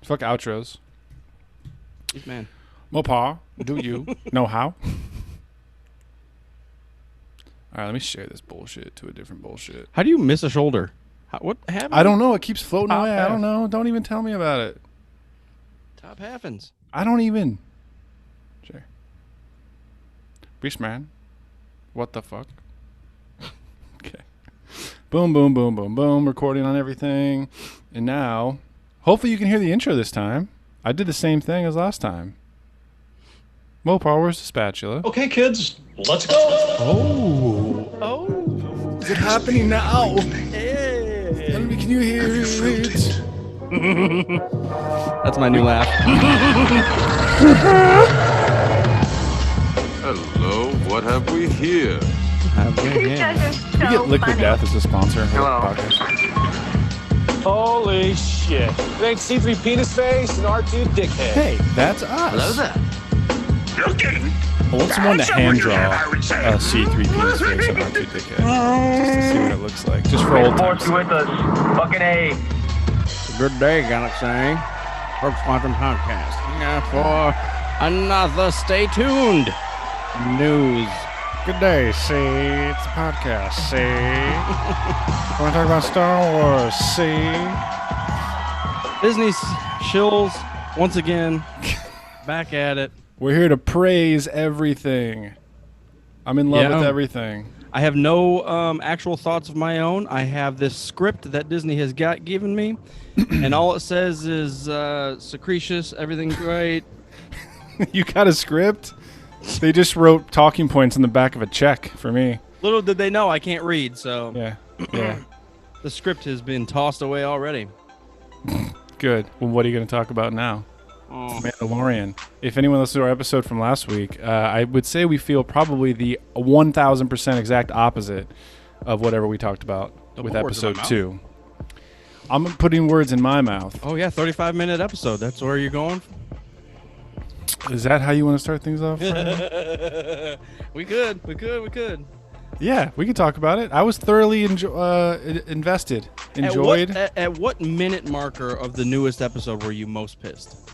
Fuck outros. Man. Mopar, do you know how? All right, let me share this bullshit to a different bullshit. How do you miss a shoulder? What happened? I don't know. It keeps floating Top away. half. I don't know. Don't even tell me about it. Top happens. I don't even. Sure. Beast man. What the fuck? Okay. Boom, boom, boom, boom, boom. Recording on everything. And now, hopefully you can hear the intro this time. I did the same thing as last time. Mopar, where's the spatula? Okay, kids, let's go. Oh. Is it happening now? Hey. Can you hear it? That's my new laugh. Hello, what have we here? We get Liquid Death as a sponsor. Podcast. Holy shit. It ain't C3 penis face and R2 dickhead. Hey, that's us. Hello there. I want someone to hand draw a C3 penis face and R2 dickhead. Just to see what it looks like. Just for old times. with us. Fucking A. Good day, Galaxy. Folks Quantum Podcast. Here for another Stay Tuned news. Good day, see? It's the podcast, see? Want to talk about Star Wars, see? Disney's shills once again back at it. We're here to praise everything. I'm in love with everything. I have no actual thoughts of my own. I have this script that Disney has given me, and all it says is secretious, everything's great. You got a script? They just wrote talking points in the back of a check for me. Little did they know I can't read, so Yeah. the script has been tossed away already. Good. Well, what are you going to talk about now? Mandalorian. If anyone listened to our episode from last week, I would say we feel probably the 1,000% exact opposite of whatever we talked about with episode 2. I'm putting words in my mouth. Oh yeah, 35-minute episode. That's where you're going. Is that how you want to start things off? We could. Yeah, we could talk about it. I was thoroughly invested. Enjoyed. At what minute marker of the newest episode were you most pissed?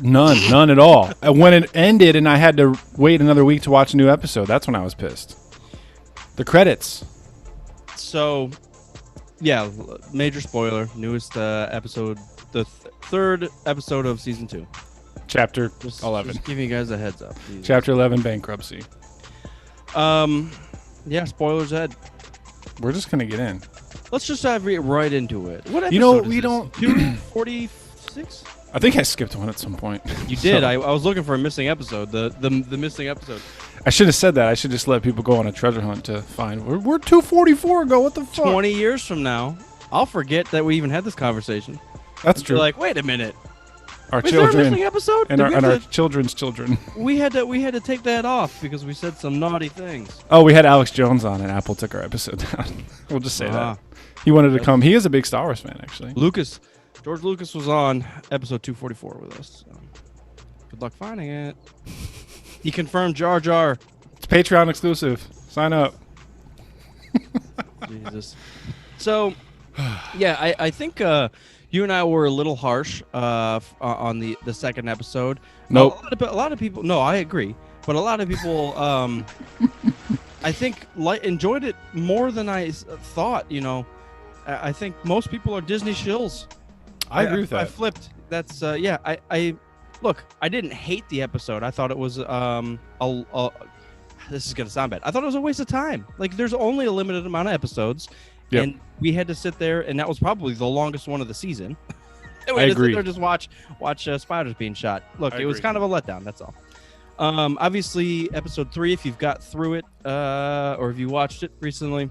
None at all. When it ended and I had to wait another week to watch a new episode, that's when I was pissed. The credits. So, yeah, major spoiler. Newest episode, the third episode of season 2. Chapter 11. Just giving you guys a heads up. Jesus. Chapter 11, bankruptcy. Yeah, spoilers ahead. We're just going to get in. Let's just dive right into it. What episode You know, is we this? don't... 246? I think I skipped one at some point. You did. So, I was looking for a missing episode. The missing episode. I should have said that. I should just let people go on a treasure hunt to find... We're 244 ago. What the fuck? 20 years from now, I'll forget that we even had this conversation. That's true. Be like, wait a minute. Our Was there a children... missing episode? And our children's children. We had to take that off because we said some naughty things. Oh, we had Alex Jones on, and Apple took our episode down. We'll just say that. He wanted to come. He is a big Star Wars fan, actually. George Lucas was on episode 244 with us. So. Good luck finding it. He confirmed Jar Jar. It's Patreon exclusive. Sign up. Jesus. So, yeah, I think you and I were a little harsh on the second episode. Nope. A lot of people. No, I agree. But a lot of people, I think, enjoyed it more than I thought. You know, I think most people are Disney shills. I agree with that. I flipped. That's yeah. I look. I didn't hate the episode. I thought it was this is gonna sound bad. I thought it was a waste of time. Like, there's only a limited amount of episodes, and we had to sit there, and that was probably the longest one of the season. And we had to sit there and just watch spiders being shot. Look, it was kind of a letdown. That's all. Obviously, episode 3, if you've got through it, or if you watched it recently,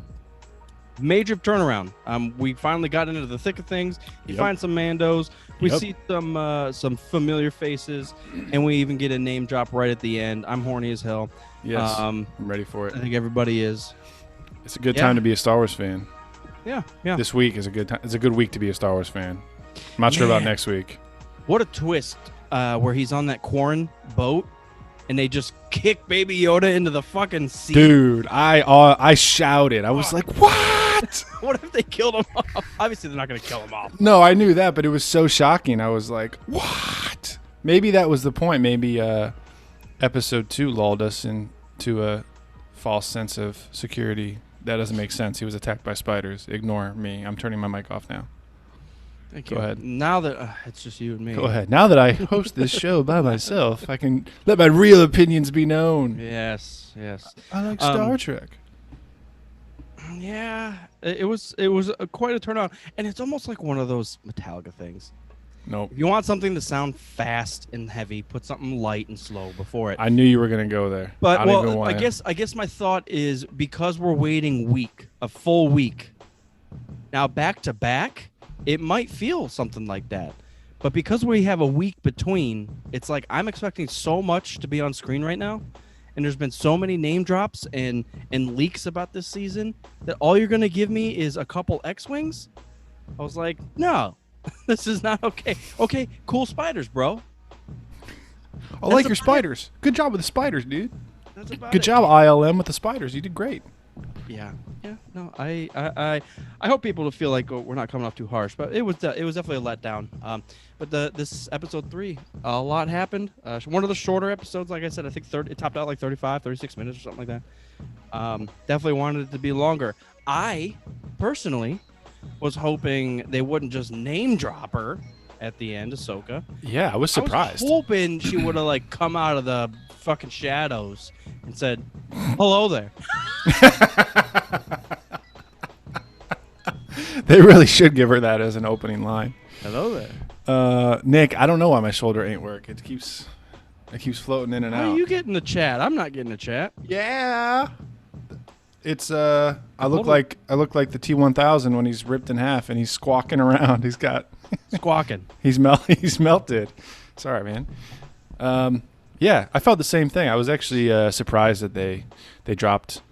major turnaround. We finally got into the thick of things. You find some Mandos. We see some familiar faces, and we even get a name drop right at the end. I'm horny as hell. Yes, I'm ready for it. I think everybody is. It's a good time to be a Star Wars fan. Yeah. This week is a good time. It's a good week to be a Star Wars fan. I'm not sure about next week. What a twist! Where he's on that Quarren boat, and they just kick Baby Yoda into the fucking sea. Dude, I shouted. I was like, "What?" What? What if they killed him off? Obviously, they're not going to kill him off. No, I knew that, but it was so shocking. I was like, what? Maybe that was the point. Maybe episode 2 lulled us into a false sense of security. That doesn't make sense. He was attacked by spiders. Ignore me. I'm turning my mic off now. Thank Go you. ahead. Now that it's just you and me. Go ahead. Now that I host this show by myself, I can let my real opinions be known. Yes. I like Star Trek. Yeah, it was quite a turnout, and it's almost like one of those Metallica things. Nope. If you want something to sound fast and heavy, put something light and slow before it. I knew you were going to go there. But I I guess my thought is because we're waiting a full week. Now back to back, it might feel something like that. But because we have a week between, it's like I'm expecting so much to be on screen right now. And there's been so many name drops and leaks about this season that all you're going to give me is a couple X-Wings? I was like, no, this is not okay. Okay, cool spiders, bro. I like your spiders. Good job with the spiders, dude. That's about Good it. job, ILM, with the spiders. You did great. Yeah. No, I hope people feel like we're not coming off too harsh, but it was definitely a letdown. But this episode 3, a lot happened. One of the shorter episodes, like I said, I think it topped out like 35, 36 minutes or something like that. Definitely wanted it to be longer. I personally was hoping they wouldn't just name drop her at the end, Ahsoka. Yeah, I was surprised. I was hoping she would have like come out of the fucking shadows and said, "Hello there." They really should give her that as an opening line. Hello there. Nick, I don't know why my shoulder ain't work. It keeps floating in and How out. are you getting the chat? I'm not getting the chat. Yeah. It's I look like the T-1000 when he's ripped in half and he's squawking around. He's got Squawking. he's melted. Sorry, man. Yeah, I felt the same thing. I was actually surprised that they dropped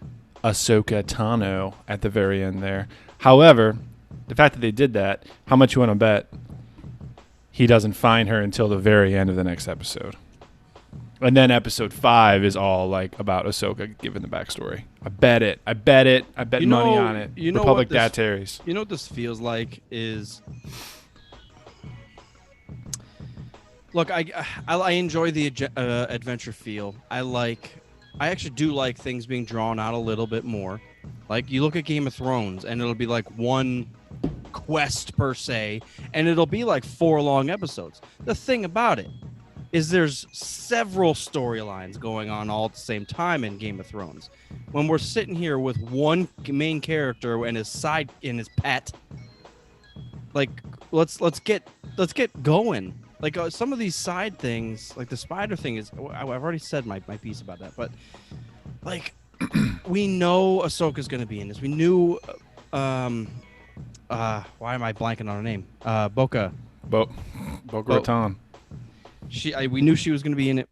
Ahsoka Tano at the very end there. However, the fact that they did that, how much you want to bet he doesn't find her until the very end of the next episode? And then episode 5 is all like about Ahsoka giving the backstory. I bet it. I bet money on it. Republic Dataries. You know what this feels like is... Look, I enjoy the adventure feel. I actually do like things being drawn out a little bit more. Like you look at Game of Thrones and it'll be like one quest per se, and it'll be like 4 long episodes. The thing about it is there's several storylines going on all at the same time in Game of Thrones. When we're sitting here with one main character and his pet, like let's get going. Like some of these side things, like the spider thing is, I've already said my piece about that, but like we know Ahsoka's going to be in this. We knew, why am I blanking on her name? Boca Raton. We knew she was going to be in it.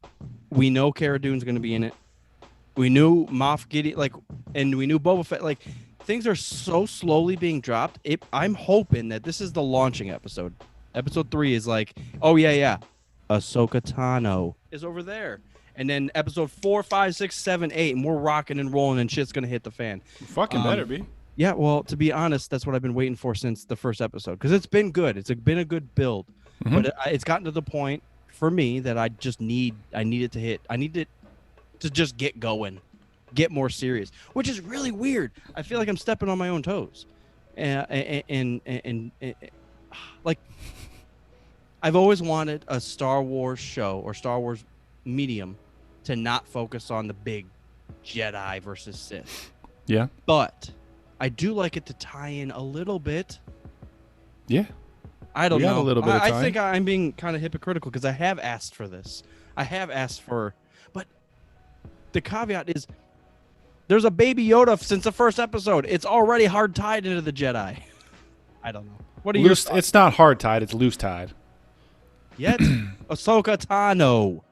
We know Cara Dune's going to be in it. We knew Moff Gideon, and we knew Boba Fett. Like things are so slowly being dropped. I'm hoping that this is the launching episode. Episode 3 is like, oh yeah, Ahsoka Tano is over there, and then episode 4, 5, 6, 7, 8, and we're rocking and rolling, and shit's gonna hit the fan. Fucking better be. Yeah, well, to be honest, that's what I've been waiting for since the first episode because it's been good. It's been a good build, but it's gotten to the point for me that I need it to hit. I need it to just get going, get more serious, which is really weird. I feel like I'm stepping on my own toes, and like. I've always wanted a Star Wars show or Star Wars medium to not focus on the big Jedi versus Sith. Yeah. But I do like it to tie in a little bit. Yeah. I don't know. A little bit of time. I think I'm being kind of hypocritical because I have asked for this. But the caveat is there's a baby Yoda since the first episode. It's already hard tied into the Jedi. I don't know. What are your thoughts? It's not hard tied. It's loose tied. Yet Ahsoka Tano.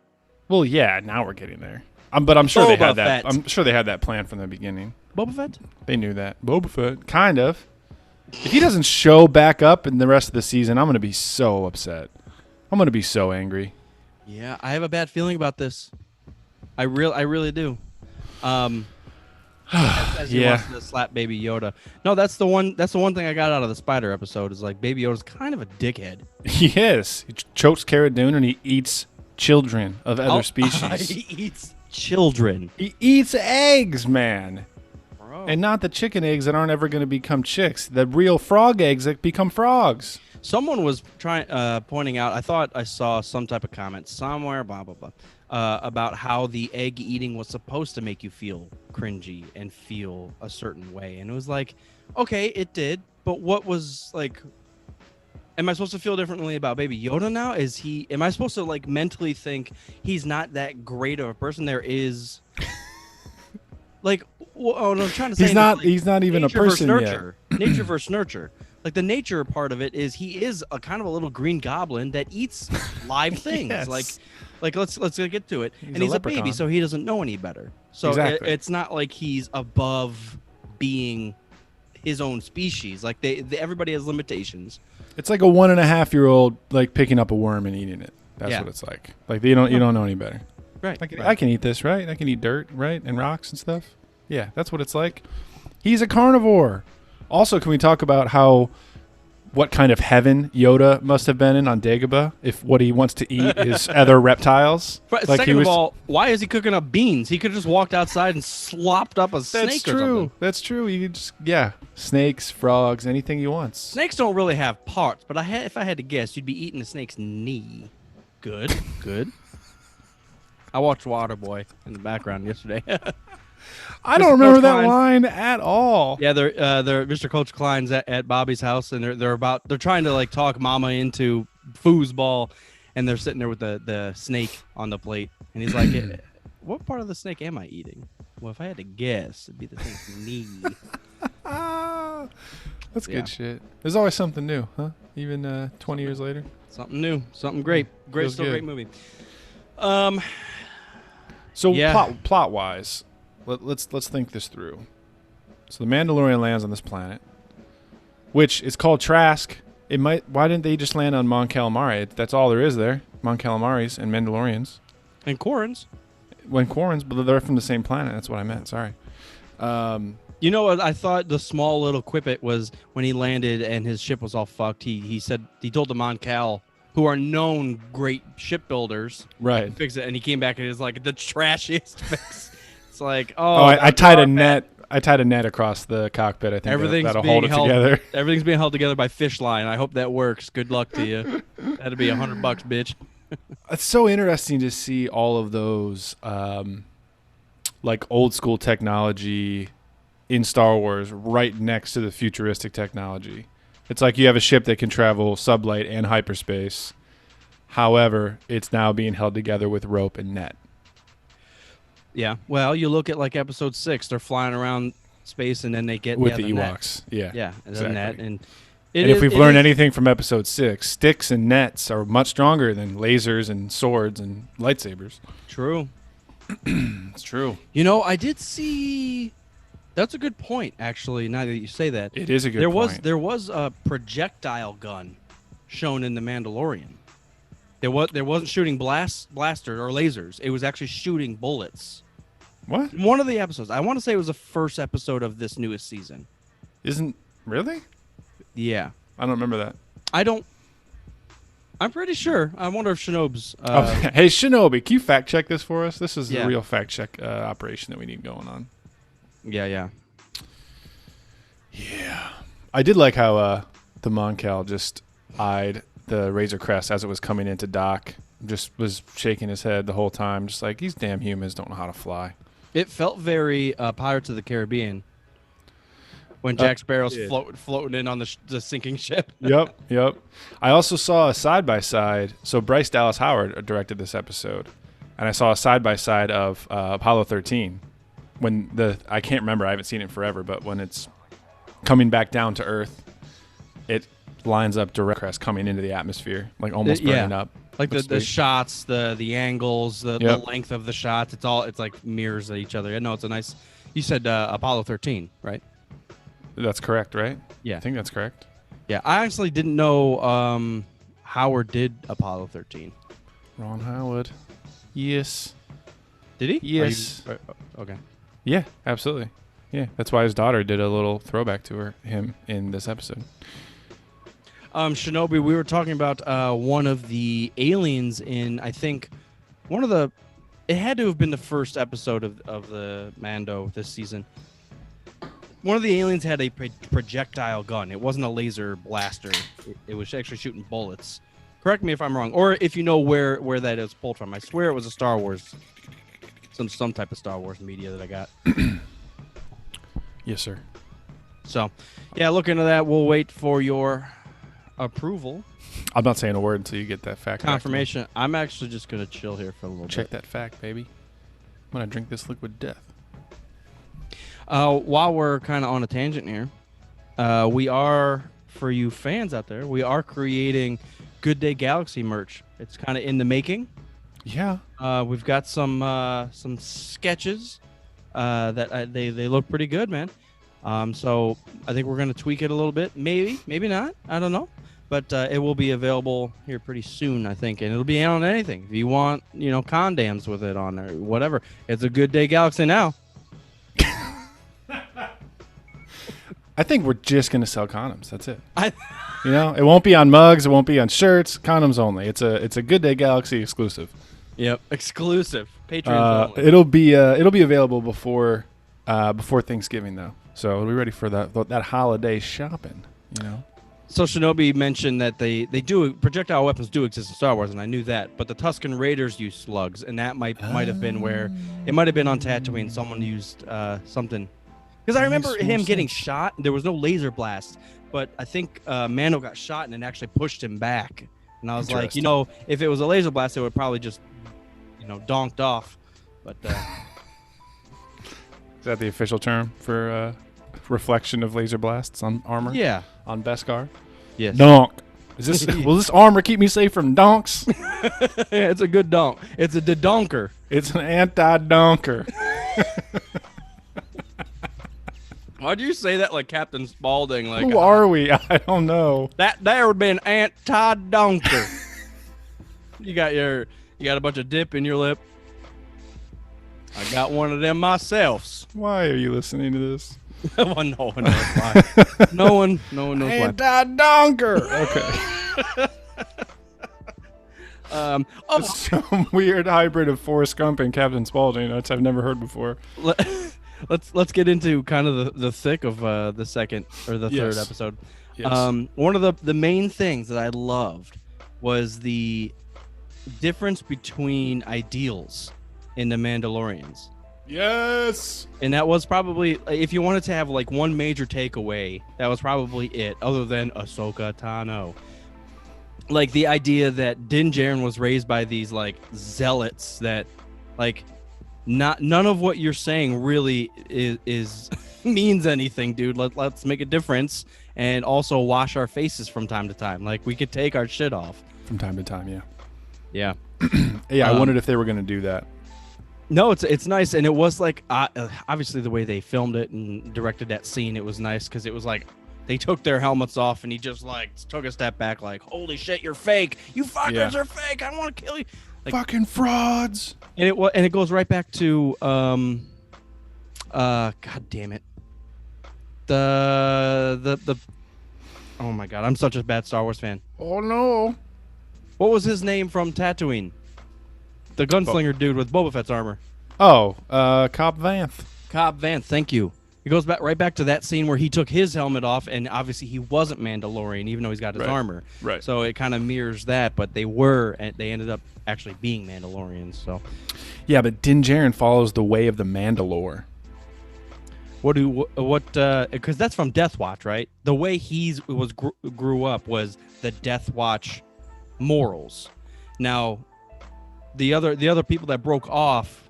Well, yeah. Now we're getting there. But I'm sure they had that. Fett. I'm sure they had that plan from the beginning. Boba Fett? They knew that. Boba Fett, kind of. If he doesn't show back up in the rest of the season, I'm going to be so upset. I'm going to be so angry. Yeah, I have a bad feeling about this. I really do. as he wants to slap Baby Yoda. No, that's the one thing I got out of the Spider episode is like Baby Yoda's kind of a dickhead. He is. He chokes Cara Dune and he eats children of other species. He eats children. He eats eggs, man. Bro. And not the chicken eggs that aren't ever going to become chicks. The real frog eggs that become frogs. Someone was pointing out, I thought I saw some type of comment somewhere, blah, blah, blah, about how the egg eating was supposed to make you feel cringy and feel a certain way. And it was like, okay, it did. But what was like, am I supposed to feel differently about Baby Yoda now? Am I supposed to like mentally think he's not that great of a person? There is like, what I'm trying to say. He's not even a person yet. Nature versus nurture. Like the nature part of it is he is a kind of a little green goblin that eats live things. Yes. Like let's get to it. He's and he's a leprechaun. baby, so he doesn't know any better. So Exactly. it's not like he's above being his own species. Like everybody has limitations. It's like a 1.5-year-old like picking up a worm and eating it. That's what it's like. Like you don't know any better. Right. I can eat this, right? I can eat dirt, right? And rocks and stuff. Yeah, that's what it's like. He's a carnivore. Also, can we talk about what kind of heaven Yoda must have been in on Dagobah if what he wants to eat is other reptiles? But like second of all, why is he cooking up beans? He could have just walked outside and slopped up a snake or something. That's true. You could just snakes, frogs, anything he wants. Snakes don't really have parts, but if I had to guess, you'd be eating a snake's knee. Good. I watched Waterboy in the background yesterday. I don't remember that line at all. Yeah, they're Mr. Coach Klein's at Bobby's house, and they're trying to like talk Mama into foosball, and they're sitting there with the snake on the plate, and he's like, "What part of the snake am I eating?" Well, if I had to guess, it'd be the snake's knee. That's good shit. There's always something new, huh? Even 20 years later. Something new, something great, Feels good. great movie. So plot wise. Let's think this through. So the Mandalorian lands on this planet, which is called Trask. Why didn't they just land on Mon Calamari? That's all there is there. Mon Calamaris and Mandalorians. And Corrins. But they're from the same planet. That's what I meant. Sorry. You know what? I thought the small little quippet was when he landed and his ship was all fucked. He told the Mon Cal, who are known great shipbuilders, right, to fix it, and he came back and it was like the trashiest fix. It's like, I tied a net. I tied a net across the cockpit. I think that'll hold it together. Everything's being held together by fish line. I hope that works. Good luck to you. That'd be $100, bitch. It's so interesting to see all of those, like old school technology in Star Wars right next to the futuristic technology. It's like you have a ship that can travel sublight and hyperspace. However, it's now being held together with rope and net. Yeah, well, you look at like Episode 6; they're flying around space, and then they get with the Ewoks. Net. Yeah, exactly. Net, and if we've learned anything from Episode 6, sticks and nets are much stronger than lasers and swords and lightsabers. True, it's true. You know, I did see. That's a good point, actually. Now that you say that, it is a good point. There was a projectile gun shown in The Mandalorian. There wasn't shooting blaster or lasers. It was actually shooting bullets. What? One of the episodes. I want to say it was the first episode of this newest season. Really? Yeah. I don't remember that. I'm pretty sure. I wonder if Shinobi's... Hey, Shinobi, can you fact check this for us? This is the real fact check operation that we need going on. Yeah. I did like how the Mon Cal just eyed the Razor Crest as it was coming into dock. Just was shaking his head the whole time, just like, these damn humans don't know how to fly. It felt very Pirates of the Caribbean when Jack Sparrow's floating in on the sinking ship. Yep. I also saw a side-by-side. So Bryce Dallas Howard directed this episode, and I saw a side-by-side of Apollo 13. When I can't remember, I haven't seen it forever, but when it's coming back down to Earth, it lines up direct crest coming into the atmosphere, like almost burning up. Like the shots, the angles, the length of the shots, it's like mirrors at each other. No, it's a nice. You said Apollo 13, right? That's correct, right? Yeah, I think that's correct. Yeah, I actually didn't know Howard did Apollo 13. Ron Howard. Yes. Did he? Yes. Okay. Yeah, absolutely. Yeah, that's why his daughter did a little throwback to him in this episode. Shinobi, we were talking about one of the aliens in, I think, it had to have been the first episode of the Mando this season. One of the aliens had a projectile gun. It wasn't a laser blaster. It was actually shooting bullets. Correct me if I'm wrong, or if you know where that is pulled from. I swear it was a Star Wars, some type of Star Wars media that I got. Yes, sir. So, yeah, look into that. We'll wait for your approval. I'm not saying a word until you get that fact. Confirmation. I'm actually just going to chill here for a little bit. Check that fact, baby. I'm going to drink this liquid death. While we're kind of on a tangent here, we are, for you fans out there, we are creating Good Day Galaxy merch. It's kind of in the making. Yeah. We've got some sketches that they look pretty good, man. So I think we're going to tweak it a little bit. Maybe not. I don't know. But it will be available here pretty soon, I think. And it'll be on anything. If you want, condoms with it on there, whatever. It's a Good Day Galaxy now. I think we're just going to sell condoms. That's it. It won't be on mugs. It won't be on shirts. Condoms only. It's a Good Day Galaxy exclusive. Yep, exclusive. Patreon only. It'll be available before Thanksgiving though. So we'll be ready for that holiday shopping. So Shinobi mentioned that they do projectile weapons do exist in Star Wars, and I knew that. But the Tusken Raiders use slugs, and that might have been where it might have been on Tatooine. Someone used something. Because I remember him getting shot. There was no laser blast, but I think Mando got shot and it actually pushed him back. And I was like, if it was a laser blast, it would probably just, donked off. But is that the official term for reflection of laser blasts on armor? Yeah, on Beskar. Yes. Donk. Will this armor keep me safe from donks? Yeah, it's a good donk. It's a donker. It's an anti-donker. Why'd you say that like Captain Spaulding? Like, who are we? I don't know. That there would be an anti-donker. You got a bunch of dip in your lip. I got one of them myself. Why are you listening to this? Well, no one knows why. No one knows why. Anti-donker. Okay. Some weird hybrid of Forrest Gump and Captain Spaulding. That's I've never heard before. Let's get into kind of the thick of the second or the third episode. Yes. One of the main things that I loved was the difference between ideals in the Mandalorians. Yes. And that was probably, if you wanted to have like one major takeaway, that was probably it, other than Ahsoka Tano. Like the idea that Din Djarin was raised by these like zealots that like none of what you're saying really is means anything, dude. Let's make a difference and also wash our faces from time to time. Like we could take our shit off from time to time. Yeah. Yeah. Yeah. I wondered if they were going to do that. No, it's nice, and it was like obviously the way they filmed it and directed that scene, it was nice because it was like they took their helmets off and he just like took a step back, like, "Holy shit, you're fake! You fuckers are fake! I want to kill you!" Like, fucking frauds. And it goes right back to God damn it, the oh my god, I'm such a bad Star Wars fan. Oh no, what was his name from Tatooine? The gunslinger dude with Boba Fett's armor. Oh, Cobb Vanth. Cobb Vanth, thank you. It goes right back to that scene where he took his helmet off, and obviously he wasn't Mandalorian, even though he's got his armor. Right. So it kind of mirrors that, but they ended up actually being Mandalorians. So. Yeah, but Din Djarin follows the way of the Mandalore. Because that's from Death Watch, right? The way grew up was the Death Watch morals. Now, the other people that broke off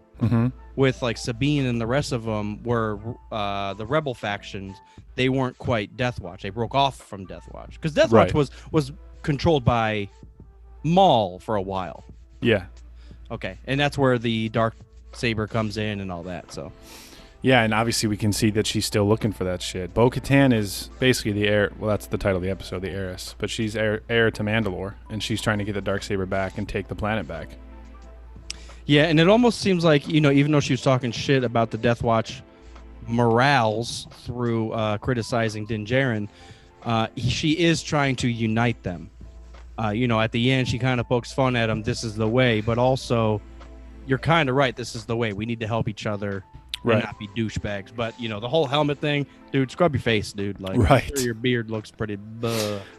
with like Sabine and the rest of them were the Rebel factions. They weren't quite Death Watch. They broke off from Death Watch because Death Watch was controlled by Maul for a while. Yeah. Okay, and that's where the dark saber comes in and all that. So. Yeah, and obviously we can see that she's still looking for that shit. Bo-Katan is basically the heir. Well, that's the title of the episode, the heiress. But she's heir to Mandalore, and she's trying to get the Darksaber back and take the planet back. Yeah, and it almost seems like, even though she was talking shit about the Death Watch morals through criticizing Din Djarin, she is trying to unite them. At the end, she kind of pokes fun at him. This is the way, but also, you're kind of right. This is the way. We need to help each other and not be douchebags. But the whole helmet thing, dude, scrub your face, dude. Like, right. Your beard looks pretty.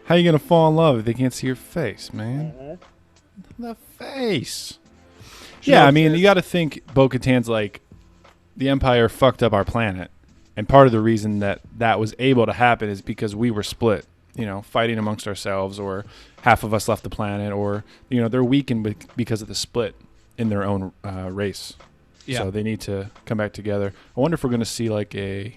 How you gonna fall in love if they can't see your face, man? The face. Yeah, I mean, you got to think Bo-Katan's like, the Empire fucked up our planet. And part of the reason that was able to happen is because we were split, fighting amongst ourselves, or half of us left the planet, or, they're weakened because of the split in their own race. Yeah. So they need to come back together. I wonder if we're going to see like a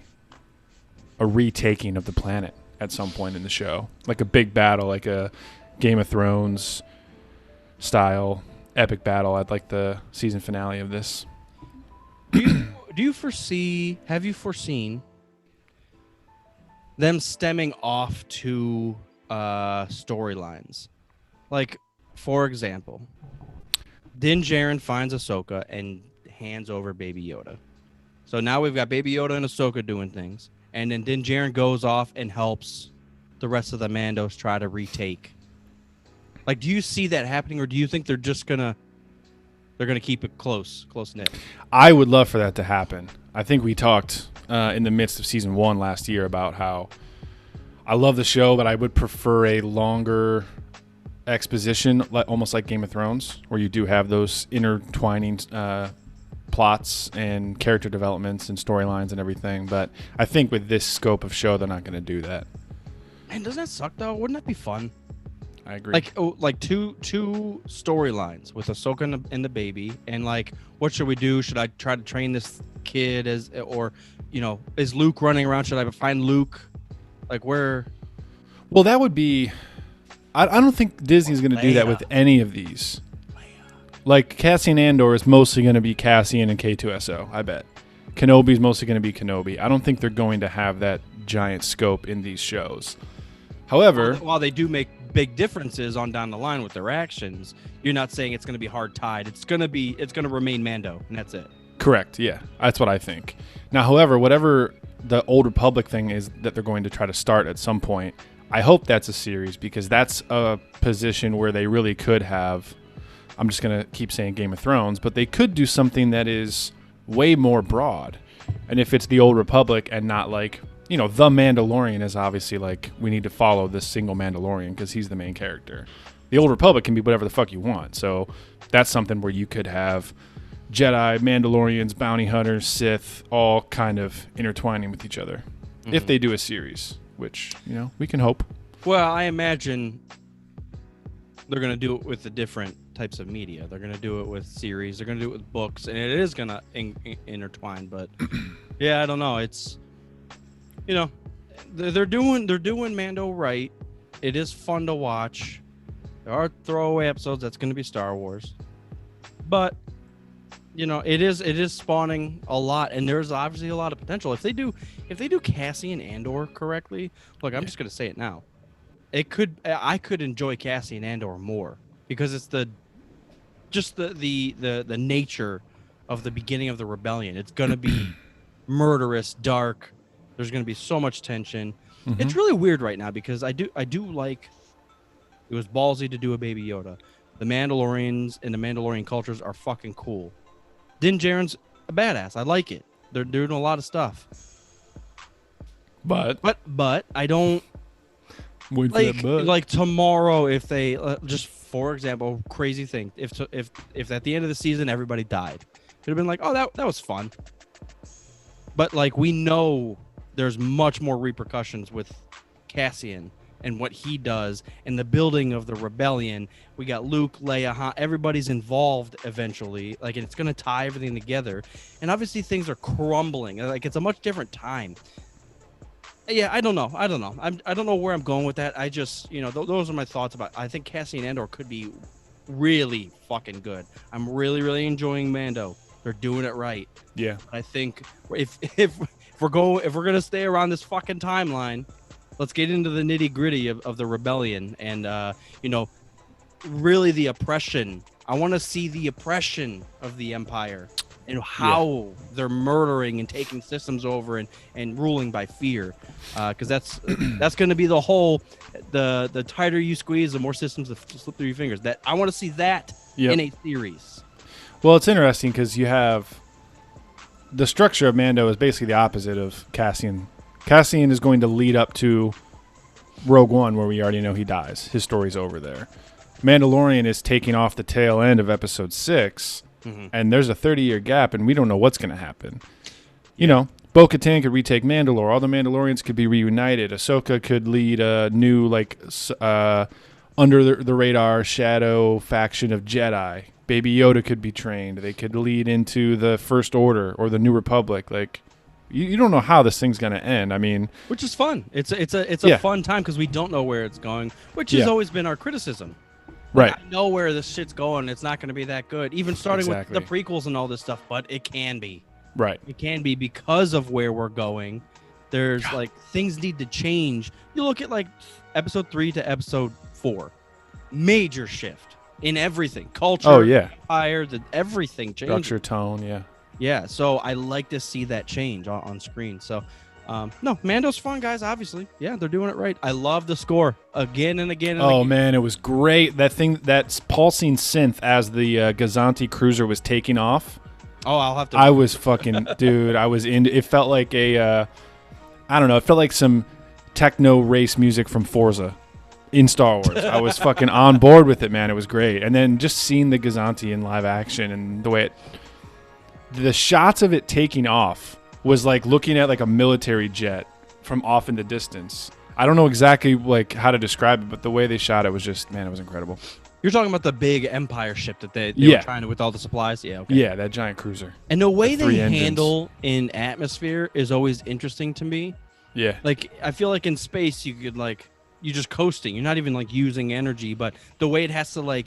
retaking of the planet at some point in the show. Like a big battle, like a Game of Thrones style epic battle at like the season finale of this. Have you foreseen them stemming off to storylines? Like, for example, Din Djarin finds Ahsoka and hands over Baby Yoda. So now we've got Baby Yoda and Ahsoka doing things. And then Din Djarin goes off and helps the rest of the Mandos try to retake. Like, do you see that happening, or do you think they're just gonna keep it close knit? I would love for that to happen. I think we talked in the midst of season 1 last year about how I love the show, but I would prefer a longer exposition, almost like Game of Thrones, where you do have those intertwining plots and character developments and storylines and everything. But I think with this scope of show, they're not going to do that. Man, doesn't that suck though? Wouldn't that be fun? I agree. Like two storylines with Ahsoka and the baby, and like, what should we do? Should I try to train this kid is Luke running around? Should I find Luke? Like, where? Well, that would be. I don't think Disney's going to do that with any of these. Like, Cassian Andor is mostly going to be Cassian and K2SO, I bet. Kenobi's mostly going to be Kenobi. I don't think they're going to have that giant scope in these shows. However, while they do make big differences on down the line with their actions, you're not saying it's going to be hard tied. It's going to remain Mando, and that's it. Correct. Yeah, that's what I think. Now, however, whatever the Old Republic thing is that they're going to try to start at some point, I hope that's a series, because that's a position where they really could have. I'm just going to keep saying Game of Thrones, but they could do something that is way more broad. And if it's the Old Republic and not like, the Mandalorian is obviously like, we need to follow this single Mandalorian because he's the main character. The Old Republic can be whatever the fuck you want. So that's something where you could have Jedi, Mandalorians, bounty hunters, Sith, all kind of intertwining with each other. Mm-hmm. If they do a series, which, we can hope. Well, I imagine they're going to do it with the different types of media. They're going to do it with series. They're going to do it with books, and it is going to intertwine. But yeah, I don't know. It's, they're doing Mando right. It is fun to watch. There are throwaway episodes. That's going to be Star Wars, but it is spawning a lot, and there's obviously a lot of potential. If they do Cassian Andor correctly, look, I'm just going to say it now. I could enjoy Cassian Andor more, because it's the nature of the beginning of the rebellion. It's going to be murderous, dark. There's going to be so much tension. Mm-hmm. It's really weird right now, because I do like, it was ballsy to do a Baby Yoda. The Mandalorians and the Mandalorian cultures are fucking cool. Din Djarin's a badass. I like it. They're doing a lot of stuff. But I don't like tomorrow, if they just, for example, crazy thing, if at the end of the season everybody died, it'd have been like, oh, that was fun. But like, we know there's much more repercussions with Cassian and what he does and the building of the rebellion. We got Luke, Leia, Han, everybody's involved eventually. Like, and it's going to tie everything together. And obviously things are crumbling. Like, it's a much different time. Yeah, I don't know. I don't know where I'm going with that. I just, those are my thoughts about it. I think Cassian Andor could be really fucking good. I'm really, really enjoying Mando. They're doing it right. Yeah. I think if we're gonna stay around this fucking timeline, let's get into the nitty gritty of the rebellion and really the oppression. I want to see the oppression of the Empire and how they're murdering and taking systems over and ruling by fear, because that's going to be the whole the tighter you squeeze, the more systems that slip through your fingers. That I want to see that in a series. Well, it's interesting because you have the structure of Mando is basically the opposite of Cassian. Cassian is going to lead up to Rogue One, where we already know he dies. His story's over there. Mandalorian is taking off the tail end of Episode 6, and there's a 30-year gap, and we don't know what's going to happen. You know, Bo-Katan could retake Mandalore. All the Mandalorians could be reunited. Ahsoka could lead a new, under the radar shadow faction of Jedi. Baby Yoda could be trained. They could lead into the First Order or the New Republic. Like, you don't know how this thing's going to end. I mean, which is fun. It's a fun time because we don't know where it's going, which has always been our criticism. Right. I know where this shit's going. It's not going to be that good. Even starting with the prequels and all this stuff, but it can be. Right. It can be because of where we're going. There's things need to change. You look at Episode 3 to Episode 4. Major shift in everything. Culture, empire, everything changed. Structure, tone, Yeah, so I like to see that change on screen. So, no, Mando's fun, guys, obviously. Yeah, they're doing it right. I love the score again and again and again. Oh, man, it was great. That pulsing synth as the Gazanti cruiser was taking off. Oh, I'll have to. I was fucking, dude, I was into it. Felt like I don't know, it felt like some techno race music from Forza in Star Wars. I was fucking on board with it, man. It was great. And then just seeing the Gazanti in live action and the way the shots of it taking off was like looking at like a military jet from off in the distance. I don't know exactly how to describe it, but the way they shot it was just, man, it was incredible. You're talking about the big Empire ship that they were trying to, with all the supplies? Yeah, okay. Yeah, that giant cruiser. And the way they handle in atmosphere is always interesting to me. Yeah. Like, I feel like in space you could you're just coasting. You're not even using energy, but the way it has to I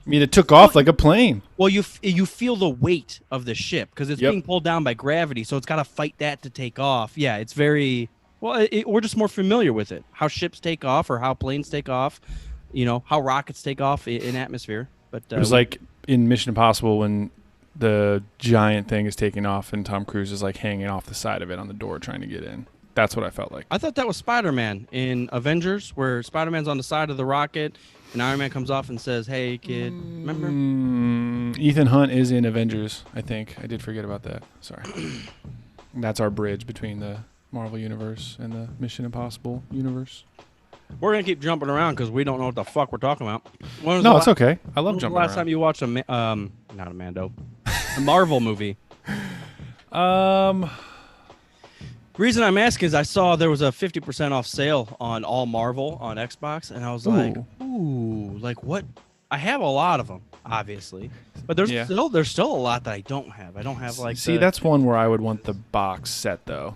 mean, it took off like a plane. Well, you feel the weight of the ship because it's being pulled down by gravity, so it's got to fight that to take off. Yeah, it's very we're just more familiar with it. How ships take off or how planes take off. You know, how rockets take off in atmosphere. But it was like in Mission Impossible when the giant thing is taking off and Tom Cruise is hanging off the side of it on the door trying to get in. That's what I felt like. I thought that was Spider-Man in Avengers, where Spider-Man's on the side of the rocket and Iron Man comes off and says, "Hey, kid," remember? Ethan Hunt is in Avengers, I think. I did forget about that. Sorry. That's our bridge between the Marvel Universe and the Mission Impossible universe. We're going to keep jumping around because we don't know what the fuck we're talking about. No, it's okay. I love jumping around. Last time you watched not a Mando, a Marvel movie? Reason I'm asking is I saw there was a 50% off sale on all Marvel on Xbox, and I was like, what? I have a lot of them, obviously, but there's still a lot that I don't have. I don't have that's one where I would want the box set though.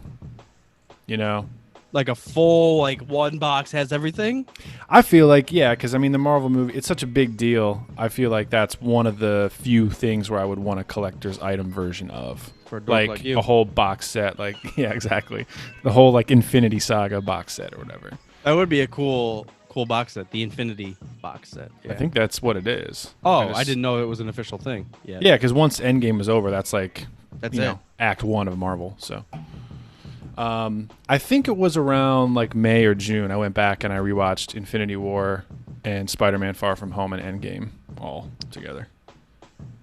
You know, like a full one box has everything. I feel because I mean the Marvel movie, it's such a big deal. I feel like that's one of the few things where I would want a collector's item version of. For a dork like you. A whole box set, yeah, exactly. The whole Infinity Saga box set or whatever. That would be a cool box set, the Infinity box set. Yeah. I think that's what it is. Oh, I didn't know it was an official thing. Yeah. Yeah, because once Endgame was over, that's it. Act 1 of Marvel. So, I think it was around May or June. I went back and I rewatched Infinity War and Spider-Man: Far From Home and Endgame all together.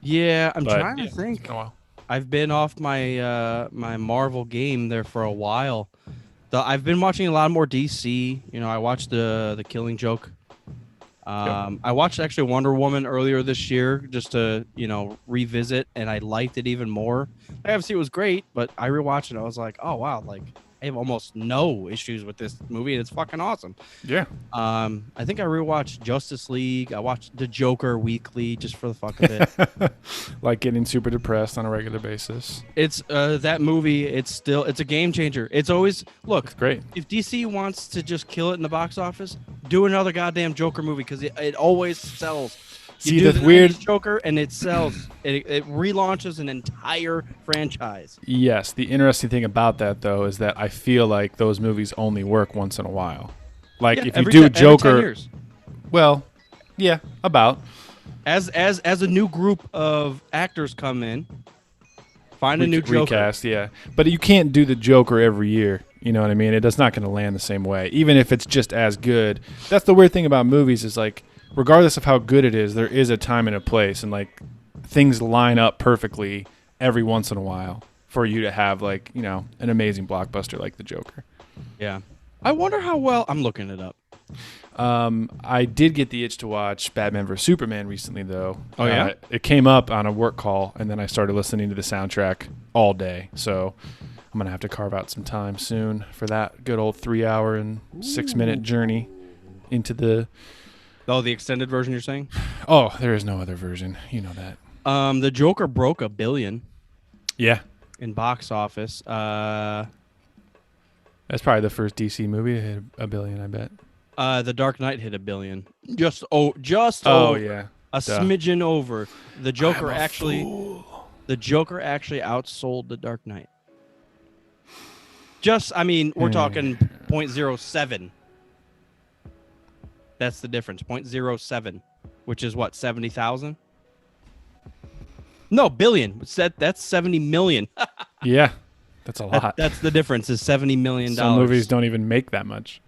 Yeah, I'm trying to think. It's been a while. I've been off my my Marvel game there for a while. I've been watching a lot more DC. You know, I watched the Killing Joke. I watched actually Wonder Woman earlier this year just to revisit, and I liked it even more. Obviously, it was great, but I rewatched it. I was like, oh wow, I have almost no issues with this movie, and it's fucking awesome. Yeah. I think I rewatched Justice League. I watched The Joker weekly just for the fuck of it. Getting super depressed on a regular basis. It's that movie. It's a game changer. It's always it's great. If DC wants to just kill it in the box office, do another goddamn Joker movie because it always sells. You do the weird Joker and it sells. It relaunches an entire franchise. Yes, the interesting thing about that though is that I feel like those movies only work once in a while. If you do Joker, every 10 years. Well, yeah, about as a new group of actors come in, Find a new Joker. Recast, yeah. But you can't do the Joker every year. You know what I mean? It's not going to land the same way, even if it's just as good. That's the weird thing about movies is, like, regardless of how good it is, there is a time and a place, and, like, things line up perfectly every once in a while for you to have, like, you know, an amazing blockbuster like the Joker. Yeah. I wonder how well... I'm looking it up. I did get the itch to watch Batman vs. Superman recently, though. Oh, yeah? It came up on a work call, and then I started listening to the soundtrack all day. So I'm going to have to carve out some time soon for that good old 3-hour and 6-minute journey into the... Oh, the extended version you're saying? Oh, there is no other version. You know that. The Joker broke $1 billion. Yeah. In box office. That's probably the first DC movie to hit $1 billion, I bet. The Dark Knight hit $1 billion. Just over. Yeah. A smidgen over. The Joker actually outsold the Dark Knight. We're talking 0.07. That's the difference. 0.07, which is what, 70,000? No, billion. That's 70 million. Yeah. That's a lot. That's the difference, is $70 million. Some movies don't even make that much.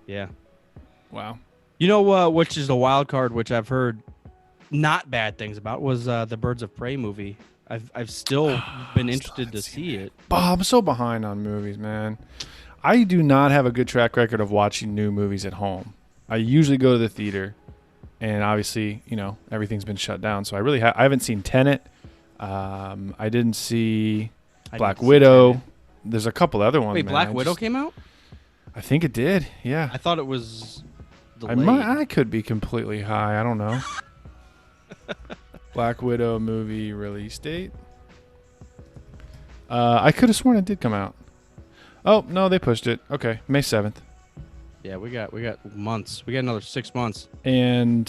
Yeah. Wow. You know, which is the wild card, which I've heard not bad things about, was the Birds of Prey movie. I've still been interested to see it. I'm so behind on movies, man. I do not have a good track record of watching new movies at home. I usually go to the theater, and obviously, you know, everything's been shut down. So I haven't seen Tenet. I didn't see Black Widow. There's a couple other ones. Wait, Black Widow came out? I think it did. Yeah. I thought it was delayed. I could be completely high. I don't know. Black Widow movie release date. I could have sworn it did come out. Oh no, they pushed it. Okay, May 7th. Yeah, we got months. We got another 6 months. And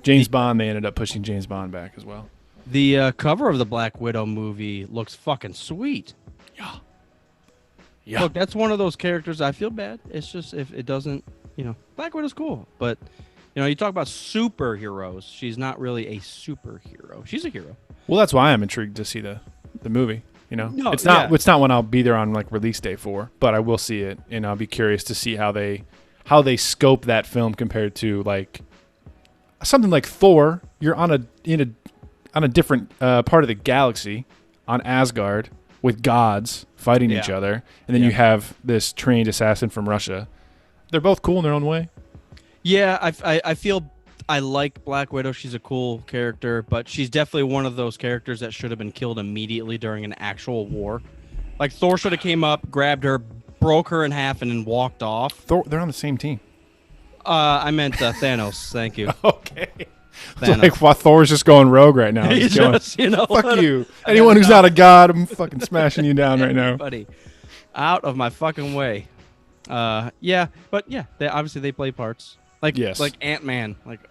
James Bond. They ended up pushing James Bond back as well. The cover of the Black Widow movie looks fucking sweet. Yeah. Look, that's one of those characters. I feel bad. It's just if it doesn't, you know, Black Widow's cool, but you know, you talk about superheroes. She's not really a superhero. She's a hero. Well, that's why I'm intrigued to see the movie. You know, no, it's not one I'll be there on like release day for, but I will see it, and I'll be curious to see how they scope that film compared to like something like Thor. You're on a different part of the galaxy, on Asgard, with gods fighting each other, and then you have this trained assassin from Russia. They're both cool in their own way. Yeah, I feel I like Black Widow. She's a cool character, but she's definitely one of those characters that should have been killed immediately during an actual war. Like Thor should have came up, grabbed her, broke her in half, and then walked off. Thor, they're on the same team. I meant Thanos. Thank you. Okay. Like, well, Thor's just going rogue right now. He's just, you know, fuck you. Anyone who's not a god, I'm fucking smashing you down right now. Buddy, out of my fucking way. Yeah, but yeah, they play parts. Like Ant-Man. Like,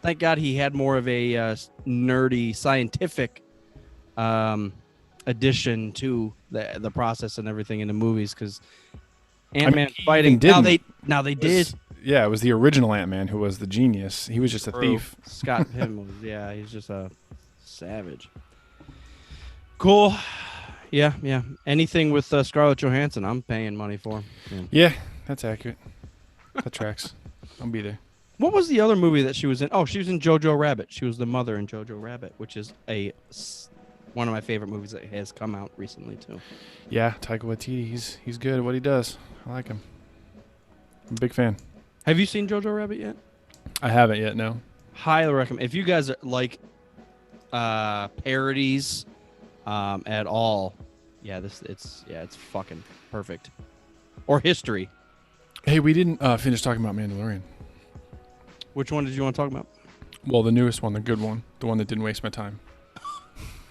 thank God he had more of a nerdy scientific addition to the process and everything in the movies, because Ant-Man fighting. Now they did. Yeah, it was the original Ant-Man who was the genius. He was just a thief. Scott Pym was, he's just a savage. Cool. Yeah. Anything with Scarlett Johansson, I'm paying money for. Yeah, that's accurate. That tracks. I'll be there. What was the other movie that she was in? Oh, she was in Jojo Rabbit. She was the mother in Jojo Rabbit, which is one of my favorite movies that has come out recently too. Yeah, Taika Waititi, he's good at what he does. I like him. I'm a big fan. Have you seen Jojo Rabbit yet? I haven't yet, no. Highly recommend. If you guys like parodies at all, it's fucking perfect. Or history. Hey, we didn't finish talking about Mandalorian. Which one did you want to talk about? Well, the newest one, the good one, the one that didn't waste my time.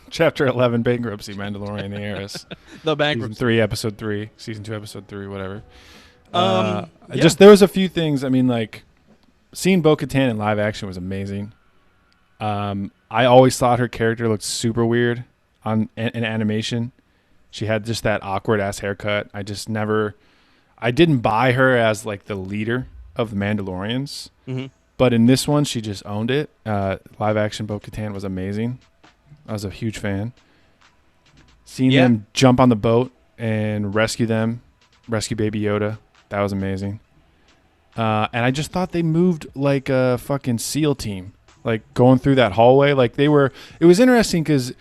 Chapter 11, Bankruptcy, Mandalorian, the Heiress. The Bankruptcy. Season 3, Episode 3. Season 2, Episode 3, whatever. Just there was a few things. I mean, like seeing Bo-Katan in live action was amazing. I always thought her character looked super weird in animation. She had just that awkward ass haircut. I didn't buy her as like the leader of the Mandalorians. Mm-hmm. But in this one, she just owned it. Live action Bo-Katan was amazing. I was a huge fan. Seeing them jump on the boat and rescue Baby Yoda, that was amazing. And I just thought they moved like a fucking SEAL team, like going through that hallway. Like it was interesting because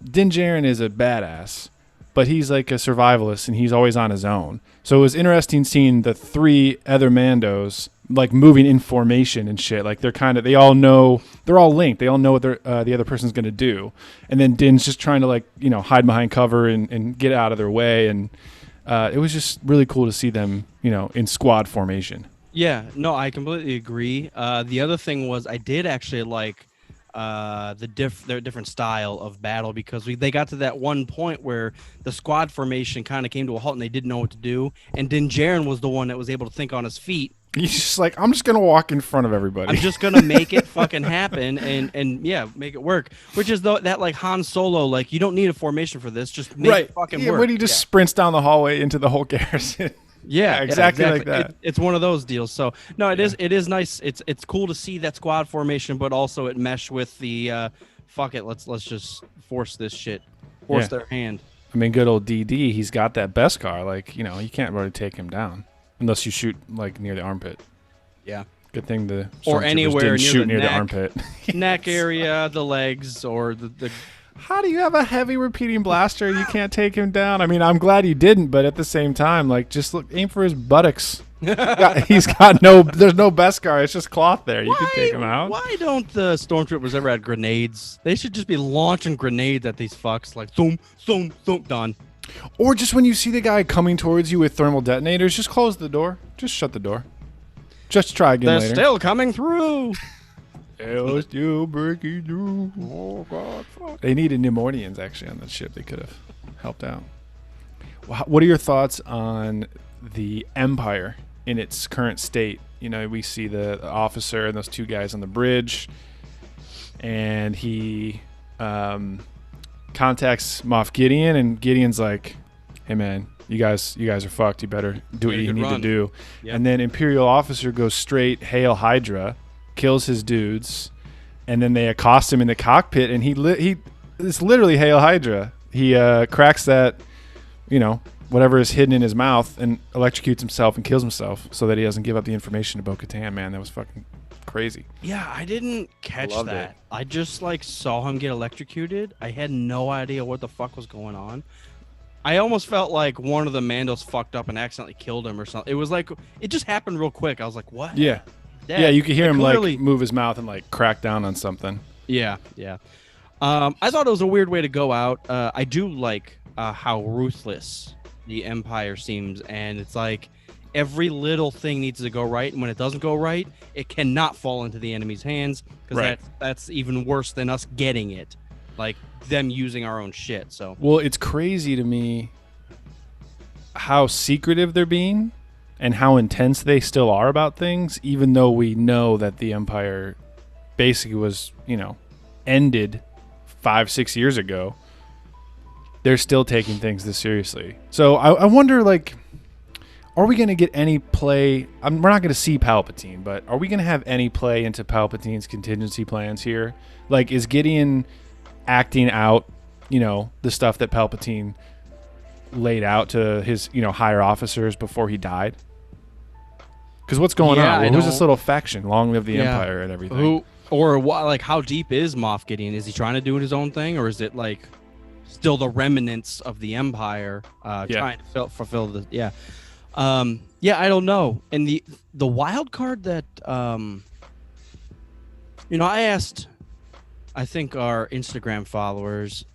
Din Djarin is a badass, but he's like a survivalist and he's always on his own. So it was interesting seeing the 3 other Mandos like moving in formation and shit. Like they all know, they're all linked. They all know what the other person's going to do. And then Din's just trying to like, hide behind cover and get out of their way. And it was just really cool to see them, in squad formation. Yeah, no, I completely agree. The other thing was I did actually like their different style of battle because they got to that one point where the squad formation kind of came to a halt and they didn't know what to do. And Din Djarin was the one that was able to think on his feet. He's just like, I'm just going to walk in front of everybody. I'm just going to make it fucking happen and make it work. Which is that like Han Solo, like you don't need a formation for this. Just make it fucking work. When he just sprints down the hallway into the whole garrison. Yeah, exactly like that. It's one of those deals. So no, it is nice. It's cool to see that squad formation, but also it meshed with the fuck it. Let's just force this shit. Force their hand. I mean, good old DD. He's got that Beskar. Like you can't really take him down unless you shoot like near the armpit. Yeah. Good thing the or anywhere near the armpit, neck area, the legs, or the. How do you have a heavy repeating blaster? You can't take him down. I mean, I'm glad you didn't, but at the same time, like, just aim for his buttocks. There's no Beskar. It's just cloth there. You can take him out. Why don't the stormtroopers ever have grenades? They should just be launching grenades at these fucks, like, zoom, zoom, zoom, done. Or just when you see the guy coming towards you with thermal detonators, just close the door. Just shut the door. Just try again later. They're still coming through. Hell, still breaking through. Oh, God, fuck. They needed Neimoidians, actually, on that ship. They could have helped out. What are your thoughts on the Empire in its current state? We see the officer and those 2 guys on the bridge, and he contacts Moff Gideon, and Gideon's like, hey, man, you guys are fucked. You better do what you need to do. Yep. And then Imperial officer goes straight, Hail Hydra, kills his dudes, and then they accost him in the cockpit, and it's literally Hail Hydra. He cracks that, whatever is hidden in his mouth and electrocutes himself and kills himself so that he doesn't give up the information to Bo-Katan. Man, that was fucking crazy. Yeah, I didn't catch that. I just saw him get electrocuted. I had no idea what the fuck was going on. I almost felt like one of the Mandos fucked up and accidentally killed him or something. It was like, it just happened real quick. I was like, what? Yeah. Yeah, you could hear him move his mouth and crack down on something. Yeah, yeah. I thought it was a weird way to go out. I do like how ruthless the Empire seems, and it's like every little thing needs to go right, and when it doesn't go right, it cannot fall into the enemy's hands because that's even worse than us getting it, like them using our own shit. So well, it's crazy to me how secretive they're being. And how intense they still are about things, even though we know that the Empire basically was, ended 5-6 years ago. They're still taking things this seriously. So I wonder, are we going to get any play? We're not going to see Palpatine, but are we going to have any play into Palpatine's contingency plans here? Like, is Gideon acting out, the stuff that Palpatine laid out to his, higher officers before he died? Because what's going on? Well, who's this little faction? Long live the Empire and everything. How deep is Moff Gideon? Is he trying to do his own thing, or is it still the remnants of the Empire trying to fulfill the? Yeah, I don't know. And the wild card that I asked, I think our Instagram followers,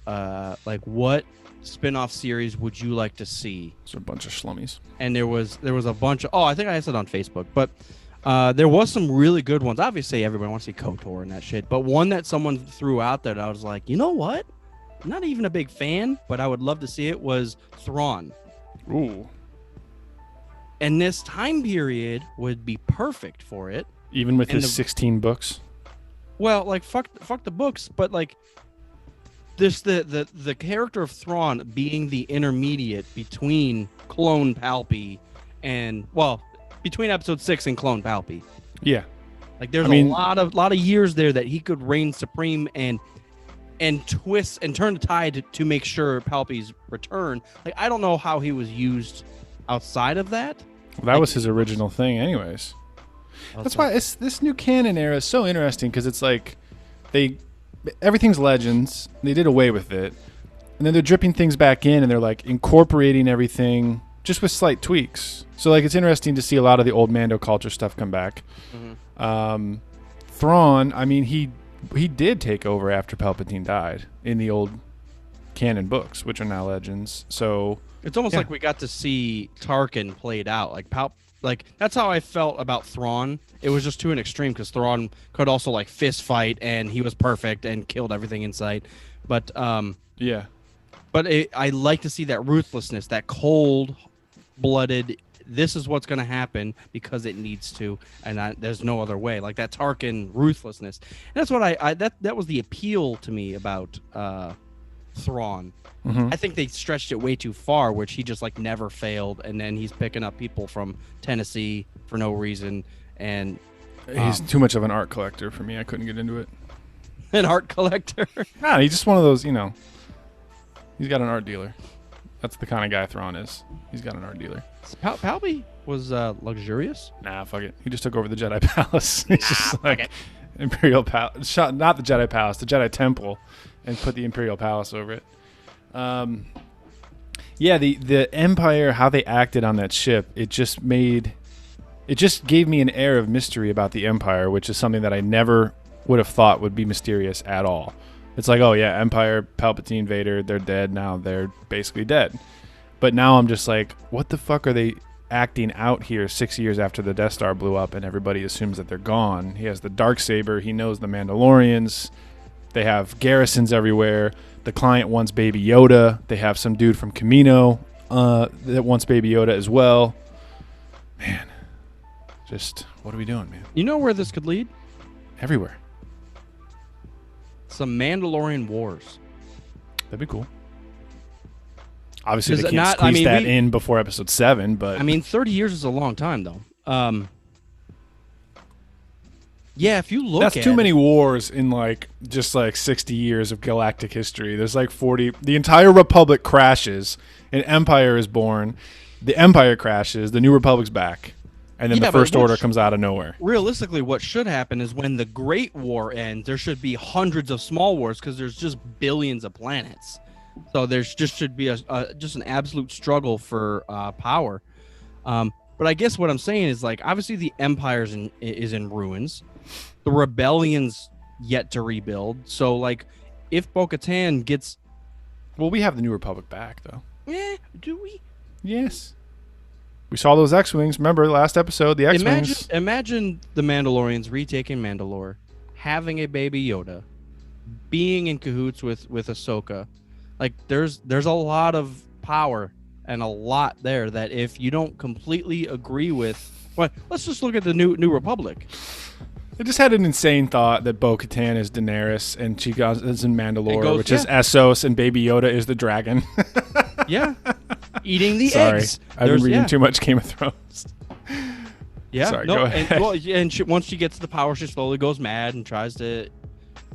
what spin-off series would you like to see? It's a bunch of schlummies. And there was a bunch of I think I said on Facebook, but there was some really good ones. Obviously everybody wants to see KOTOR and that shit, but one that someone threw out that I was like, you know what, I'm not even a big fan, but I would love to see it, was Thrawn. Ooh. And this time period would be perfect for it, even with his 16 books. Well, fuck the books, but this the character of Thrawn being the intermediate between Clone Palpy and between Episode 6 and Clone Palpy. Yeah, there's a lot of years there that he could reign supreme, and and twist and turn the tide to make sure Palpy's return. Like, I don't know how he was used outside of that. Well, that was his original thing, anyways. That's why this new canon era is so interesting, because it's like everything's Legends. They did away with it, and then they're dripping things back in, and they're like incorporating everything just with slight tweaks. So like it's interesting to see a lot of the old Mando culture stuff come back. Mm-hmm. Thrawn, I mean, he did take over after Palpatine died in the old canon books, which are now Legends. So it's almost like we got to see Tarkin played out. Like that's how I felt about Thrawn. It was just to an extreme, because Thrawn could also like fist fight, and he was perfect and killed everything in sight. But yeah. But I like to see that ruthlessness, that cold-blooded. This is what's going to happen because it needs to, and there's no other way. Like that Tarkin ruthlessness. And that's what that was the appeal to me about Thrawn. Mm-hmm. I think they stretched it way too far, which he just like never failed, and then he's picking up people from Tennessee for no reason, and he's too much of an art collector for me. I couldn't get into it. An art collector? Nah, he's just one of those, he's got an art dealer. That's the kind of guy Thrawn is. He's got an art dealer. Palpy was luxurious? Nah, fuck it. He just took over the Jedi Palace. He's just like Imperial Palace. Not the Jedi Palace, the Jedi Temple, and put the Imperial Palace over it. Yeah, the Empire, how they acted on that ship, it just gave me an air of mystery about the Empire, which is something that I never would have thought would be mysterious at all. It's like, oh yeah, Empire, Palpatine, Vader, they're dead now. They're basically dead. But now I'm just like, what the fuck are they acting out here 6 years after the Death Star blew up and everybody assumes that they're gone? He has the Darksaber. He knows the Mandalorians. They have garrisons everywhere. The client wants Baby Yoda. They have some dude from Camino that wants Baby Yoda as well. Man, just what are we doing, man? You know where this could lead? Everywhere. Some Mandalorian wars. That'd be cool. Obviously, they can't squeeze that in before Episode 7, but... 30 years is a long time, though. Yeah, if you look That's too many wars in, just 60 years of galactic history. There's 40... The entire Republic crashes, an Empire is born, the Empire crashes, the New Republic's back, and then the First Order comes out of nowhere. Realistically, what should happen is when the Great War ends, there should be hundreds of small wars, because there's just billions of planets. So there's just should be just an absolute struggle for power. But I guess what I'm saying is, obviously the Empire is in ruins. The Rebellion's yet to rebuild. So, if Bo-Katan gets... Well, we have the New Republic back, though. Yeah, do we? Yes. We saw those X-Wings. Remember, last episode, the X-Wings... Imagine the Mandalorians retaking Mandalore, having a Baby Yoda, being in cahoots with Ahsoka. There's a lot of power and a lot there that if you don't completely agree with... Well, let's just look at the New Republic. I just had an insane thought that Bo-Katan is Daenerys and she is in Mandalore, which is Essos, and Baby Yoda is the dragon. Yeah. Eating the eggs. I've been reading too much Game of Thrones. Yeah. Sorry, go ahead. Once she gets the power, she slowly goes mad and tries to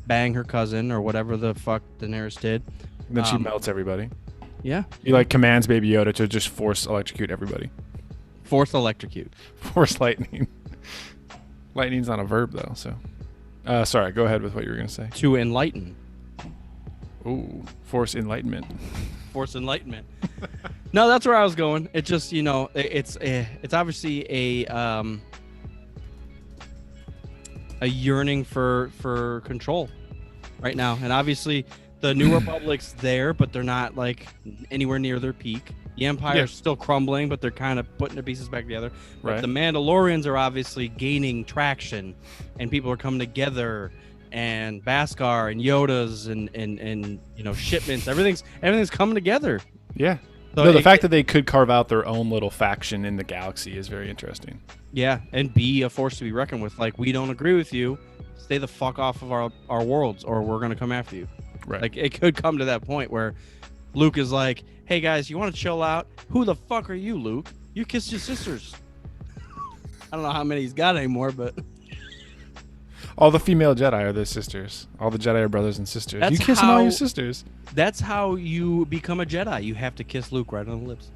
bang her cousin or whatever the fuck Daenerys did. And then she melts everybody. Yeah. He commands Baby Yoda to just force electrocute everybody. Force electrocute. Force lightning. Lightning's not a verb, though, so... sorry, go ahead with what you were going to say. To enlighten. Ooh, force enlightenment. Force enlightenment. No, that's where I was going. It just, it's obviously a yearning for control right now. And obviously, the New Republic's there, but they're not, anywhere near their peak. The Empire's still crumbling, but they're kind of putting the pieces back together. But the Mandalorians are obviously gaining traction, and people are coming together, and Beskar and Yodas and shipments. Everything's coming together. Yeah. So the fact that they could carve out their own little faction in the galaxy is very interesting. Yeah, and be a force to be reckoned with. We don't agree with you. Stay the fuck off of our worlds, or we're gonna come after you. Right. It could come to that point where Luke is like, hey guys, you want to chill out? Who the fuck are you, Luke? You kissed your sisters. I don't know how many he's got anymore, but... All the female Jedi are their sisters. All the Jedi are brothers and sisters. That's You kissing all your sisters. That's how you become a Jedi. You have to kiss Luke right on the lips.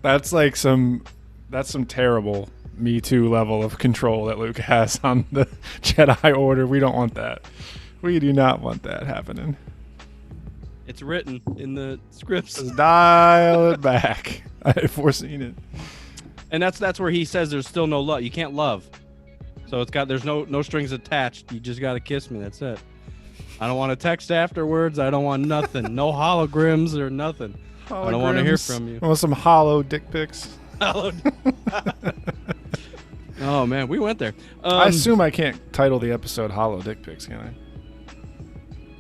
That's like some terrible Me Too level of control that Luke has on the Jedi Order. We don't want that. We do not want that happening. It's written in the scripts. Just dial it back. I've foreseen it. And that's where he says there's still no love. You can't love. So there's no strings attached. You just got to kiss me. That's it. I don't want to text afterwards. I don't want nothing. No holograms or nothing. I don't want to hear from you. I want some hollow dick pics. Oh man, we went there. I assume I can't title the episode "Hollow Dick Pics," can I?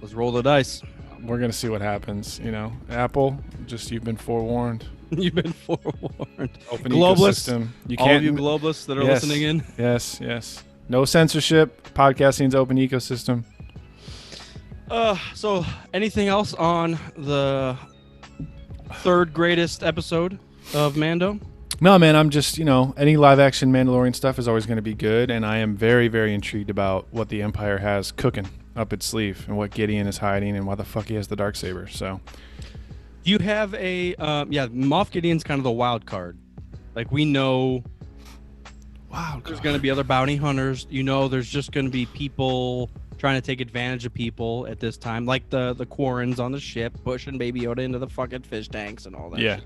Let's roll the dice. We're gonna see what happens. Apple, you've been forewarned. You've been forewarned. Open globalists, ecosystem. All of you globalists that are listening in. Yes. No censorship. Podcasting's open ecosystem. So anything else on the third greatest episode of Mando? No, man, I'm just, any live action Mandalorian stuff is always going to be good, and I am very, very intrigued about what the Empire has cooking up its sleeve and what Gideon is hiding and why the fuck he has the Darksaber. So, do you have a Moff Gideon's kind of the wild card. Like, we know there's going to be other bounty hunters. There's just going to be people trying to take advantage of people at this time, like the Quarrens on the ship pushing Baby Yoda into the fucking fish tanks and all that. Yeah.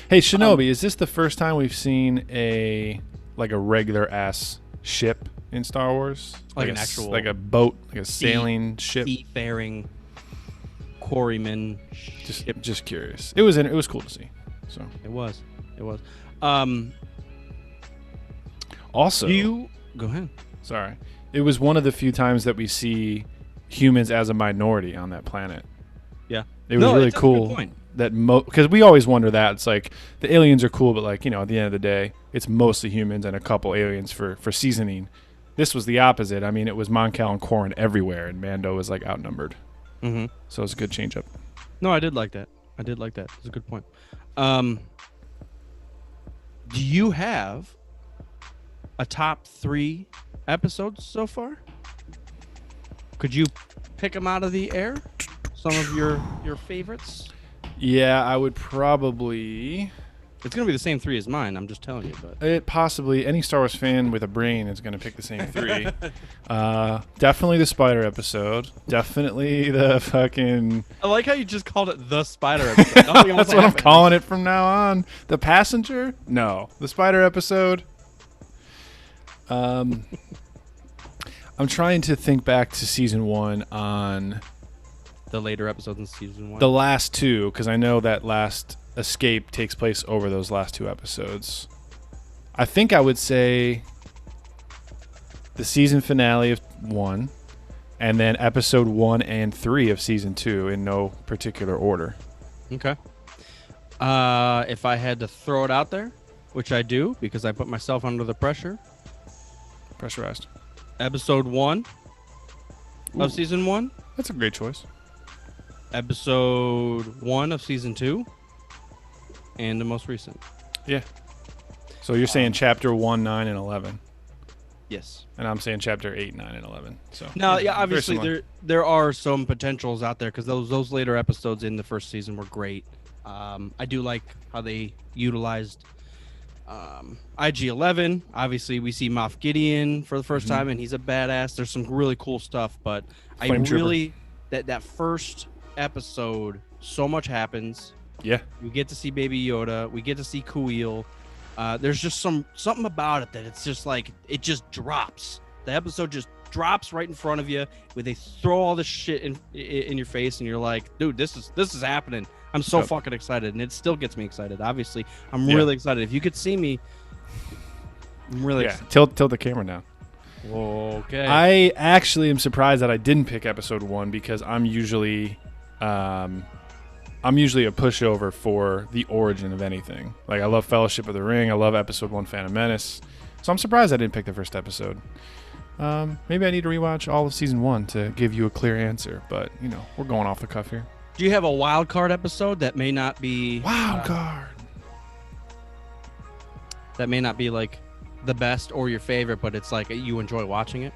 Hey, Shinobi, is this the first time we've seen a regular ass ship in Star Wars? Like an actual, like a boat, like a sailing ship, seafaring quarryman ship. Just curious. It was cool to see. So it was. Also, go ahead. Sorry, it was one of the few times that we see humans as a minority on that planet. Yeah, it was really cool. That because we always wonder that it's like the aliens are cool, but at the end of the day, it's mostly humans and a couple aliens for seasoning. This was the opposite. I mean, it was Mon Cal and Corrin everywhere, and Mando was outnumbered. Mm-hmm. So it's a good change up. No, I did like that. It's a good point. Do you have a top 3 episodes so far? Could you pick them out of the air? Some of your favorites? Yeah, I would probably. It's gonna be the same 3 as mine. I'm just telling you. But it possibly any Star Wars fan with a brain is gonna pick the same 3. Definitely the spider episode. Definitely the fucking. I like how you just called it the spider episode. That's what I'm calling it from now on. The passenger? No, the spider episode. I'm trying to think back to season 1 on. The later episodes in season 1. The last 2, because I know that last escape takes place over those last 2 episodes. I think I would say the season finale of 1, and then episode 1 and 3 of season 2 in no particular order. Okay. If I had to throw it out there, which I do because I put myself under the pressure. Pressurized. Episode 1 of season 1. That's a great choice. Episode 1 of season 2, and the most recent. Yeah. So you're saying chapter 1, 9, and 11. Yes. And I'm saying chapter 8, 9, and 11. So now, yeah, obviously there are some potentials out there because those later episodes in the first season were great. I do like how they utilized IG-11. Obviously, we see Moff Gideon for the first time, and he's a badass. There's some really cool stuff, but that first episode, so much happens. Yeah, we get to see Baby Yoda, we get to see Kuiil. There's just something about it that it's just like it just drops. The episode just drops right in front of you, where they throw all this shit in your face, and you're like, dude, this is happening. I'm so fucking excited, and it still gets me excited. Obviously, I'm really excited. If you could see me, I'm really excited. Tilt the camera down. Okay. I actually am surprised that I didn't pick episode 1 because I'm usually a pushover for the origin of anything. Like I love Fellowship of the Ring. I love episode 1 Phantom Menace. So I'm surprised I didn't pick the first episode. Maybe I need to rewatch all of season 1 to give you a clear answer, but we're going off the cuff here. Do you have a wild card episode that may not be wild card? That may not be like the best or your favorite, but it's like you enjoy watching it?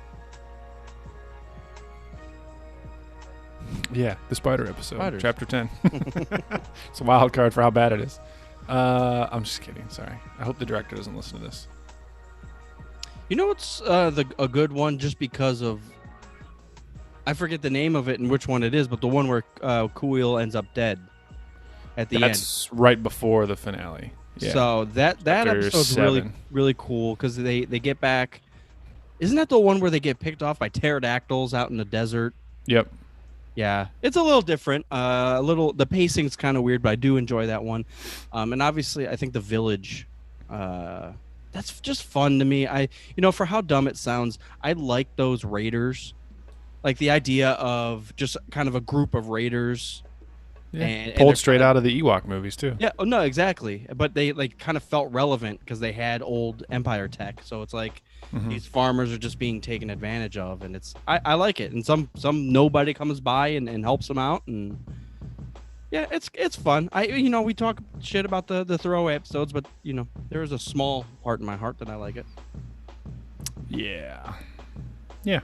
Yeah, the spider episode, Spiders. chapter 10. It's a wild card for how bad it is. I'm just kidding. Sorry. I hope the director doesn't listen to this. You know what's a good one just because of, I forget the name of it and which one it is, but the one where Kuil ends up dead at the end. That's right before the finale. Yeah. So that episode's really cool because they get back. Isn't that the one where they get picked off by pterodactyls out in the desert? Yep. Yeah, it's a little different. The pacing's kind of weird, but I do enjoy that one. And obviously, I think the village. That's just fun to me. For how dumb it sounds, I like those raiders, like the idea of just kind of a group of raiders. Yeah. And pulled straight out of the Ewok movies too. Yeah, no, exactly. But they like kind of felt relevant because they had old Empire tech. So it's like these farmers are just being taken advantage of, and I like it. And some nobody comes by and helps them out, and yeah, it's fun. We talk shit about the throwaway episodes, but there is a small part in my heart that I like it. Yeah. Yeah.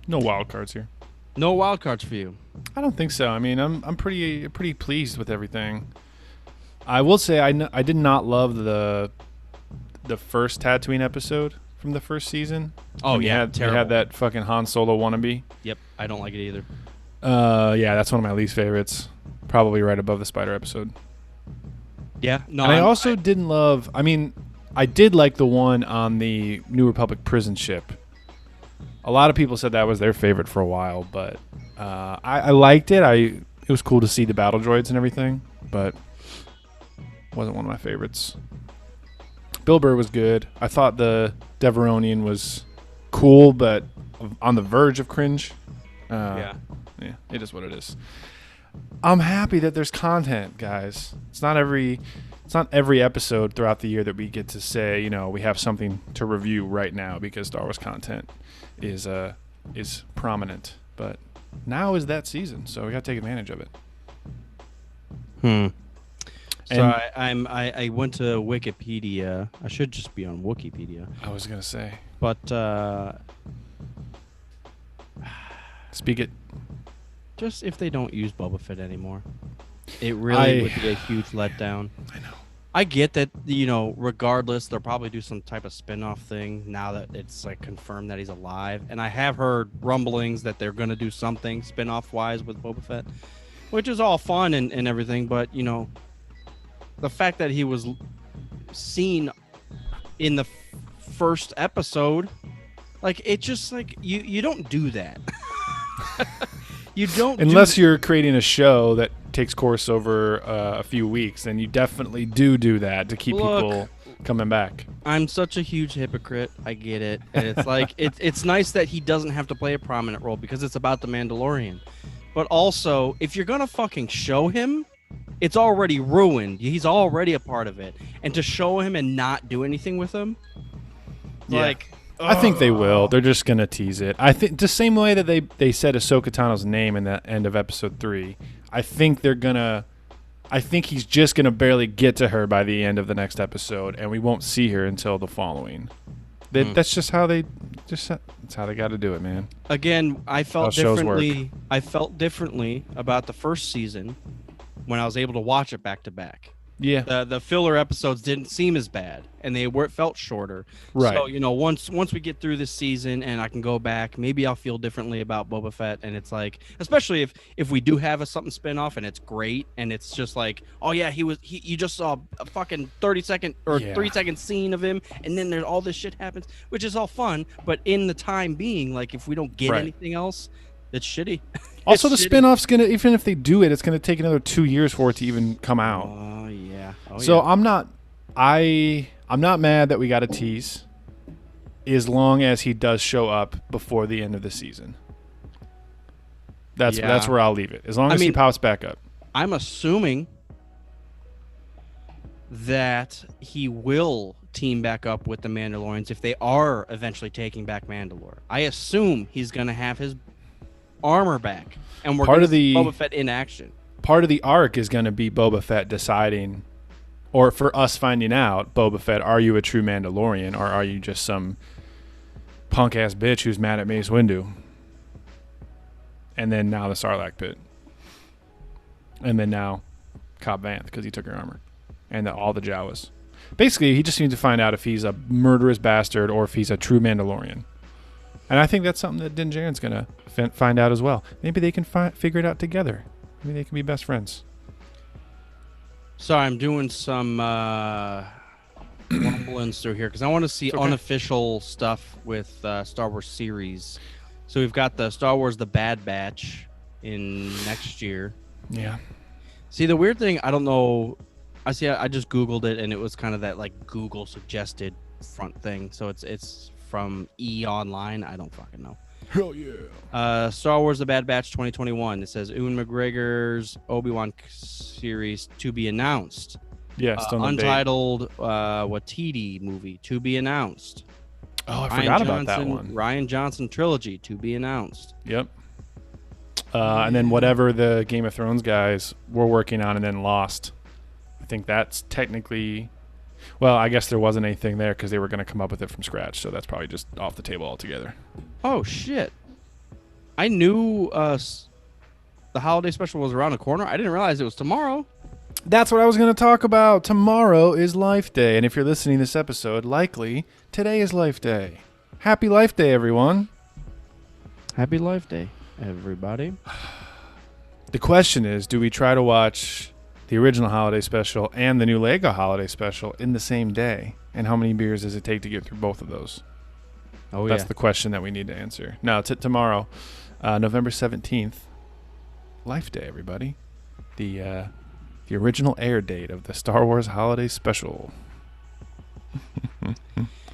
No wild cards here. No wild cards for you. I don't think so. I mean, I'm pretty pleased with everything. I will say I did not love the first Tatooine episode from the first season. Oh, we had that fucking Han Solo wannabe. Yep, I don't like it either. Yeah, that's one of my least favorites. Probably right above the spider episode. Yeah, no. And I also didn't love. I mean, I did like the one on the New Republic prison ship. A lot of people said that was their favorite for a while, but I liked it. It was cool to see the battle droids and everything, but wasn't one of my favorites. Bill Burr was good. I thought the Deveronian was cool, but on the verge of cringe. Yeah, it is what it is. I'm happy that there's content, guys. It's not every episode throughout the year that we get to say, we have something to review right now because Star Wars content is prominent. But now is that season, so we got to take advantage of it. So I went to Wikipedia. I should just be on Wikipedia. I was gonna say, but speak it. Just if they don't use Boba Fett anymore, it really would be a huge letdown. I know. I get that, regardless, they'll probably do some type of spin-off thing now that it's like confirmed that he's alive. And I have heard rumblings that they're going to do something spin-off wise with Boba Fett, which is all fun and everything. But, the fact that he was seen in the first episode, like, it just like you don't do that. You don't, unless you're creating a show that takes course over a few weeks, then you definitely do that to keep people coming back. I'm such a huge hypocrite. I get it, and it's like it's nice that he doesn't have to play a prominent role because it's about the Mandalorian. But also, if you're gonna fucking show him, it's already ruined. He's already a part of it, and to show him and not do anything with him, like. I think they will. They're just going to tease it. I think the same way that they said Ahsoka Tano's name in the end of episode 3. I think he's just going to barely get to her by the end of the next episode, and we won't see her until the following. That's just how that's how they got to do it, man. Again, I felt differently. I felt differently about the first season when I was able to watch it back to back. Yeah, the filler episodes didn't seem as bad, and they felt shorter. Right. So once we get through this season, and I can go back, maybe I'll feel differently about Boba Fett. And it's like, especially if we do have something spin off, and it's great, and it's just like, oh yeah, you just saw a fucking 30-second or 3-second scene of him, and then there's all this shit happens, which is all fun. But in the time being, like, if we don't get anything else, it's shitty. Also, the spin-off's gonna, even if they do it, it's gonna take another 2 years for it to even come out. Oh yeah. So I'm not mad that we got a tease, as long as he does show up before the end of the season. That's where I'll leave it. As long as he pops back up. I'm assuming that he will team back up with the Mandalorians if they are eventually taking back Mandalore. I assume he's gonna have his armor back, and we're going to see Boba Fett in action. Part of the arc is going to be Boba Fett deciding or for us finding out, Boba Fett, are you a true Mandalorian, or are you just some punk ass bitch who's mad at Mace Windu? And then now the Sarlacc pit, and then now Cobb Vanth because he took her armor, and all the Jawas. Basically, he just needs to find out if he's a murderous bastard or if he's a true Mandalorian. And I think that's something that Din Djarin's going to find out as well. Maybe they can figure it out together. Maybe they can be best friends. Sorry, I'm doing some rumblings through here because I want to see unofficial stuff with Star Wars series. So we've got the Star Wars The Bad Batch in next year. Yeah. See, the weird thing, I don't know. I just Googled it, and it was kind of that like Google suggested front thing. So it's from E! Online. I don't fucking know. Hell yeah. Star Wars The Bad Batch 2021. It says Ewan McGregor's Obi-Wan series to be announced. Yeah, still Untitled Watiti movie to be announced. Oh, I forgot about that one. Ryan Johnson trilogy to be announced. Yep. And then whatever the Game of Thrones guys were working on and then lost. I think that's technically... Well, I guess there wasn't anything there because they were going to come up with it from scratch, so that's probably just off the table altogether. Oh, shit. I knew the holiday special was around the corner. I didn't realize it was tomorrow. That's what I was going to talk about. Tomorrow is Life Day, and if you're listening to this episode, likely today is Life Day. Happy Life Day, everyone. Happy Life Day, everybody. The question is, do we try to watch the original holiday special and the new Lego holiday special in the same day? And how many beers does it take to get through both of those? Oh, That's the question that we need to answer. Now, tomorrow, November 17th, Life Day, everybody. The original air date of the Star Wars holiday special.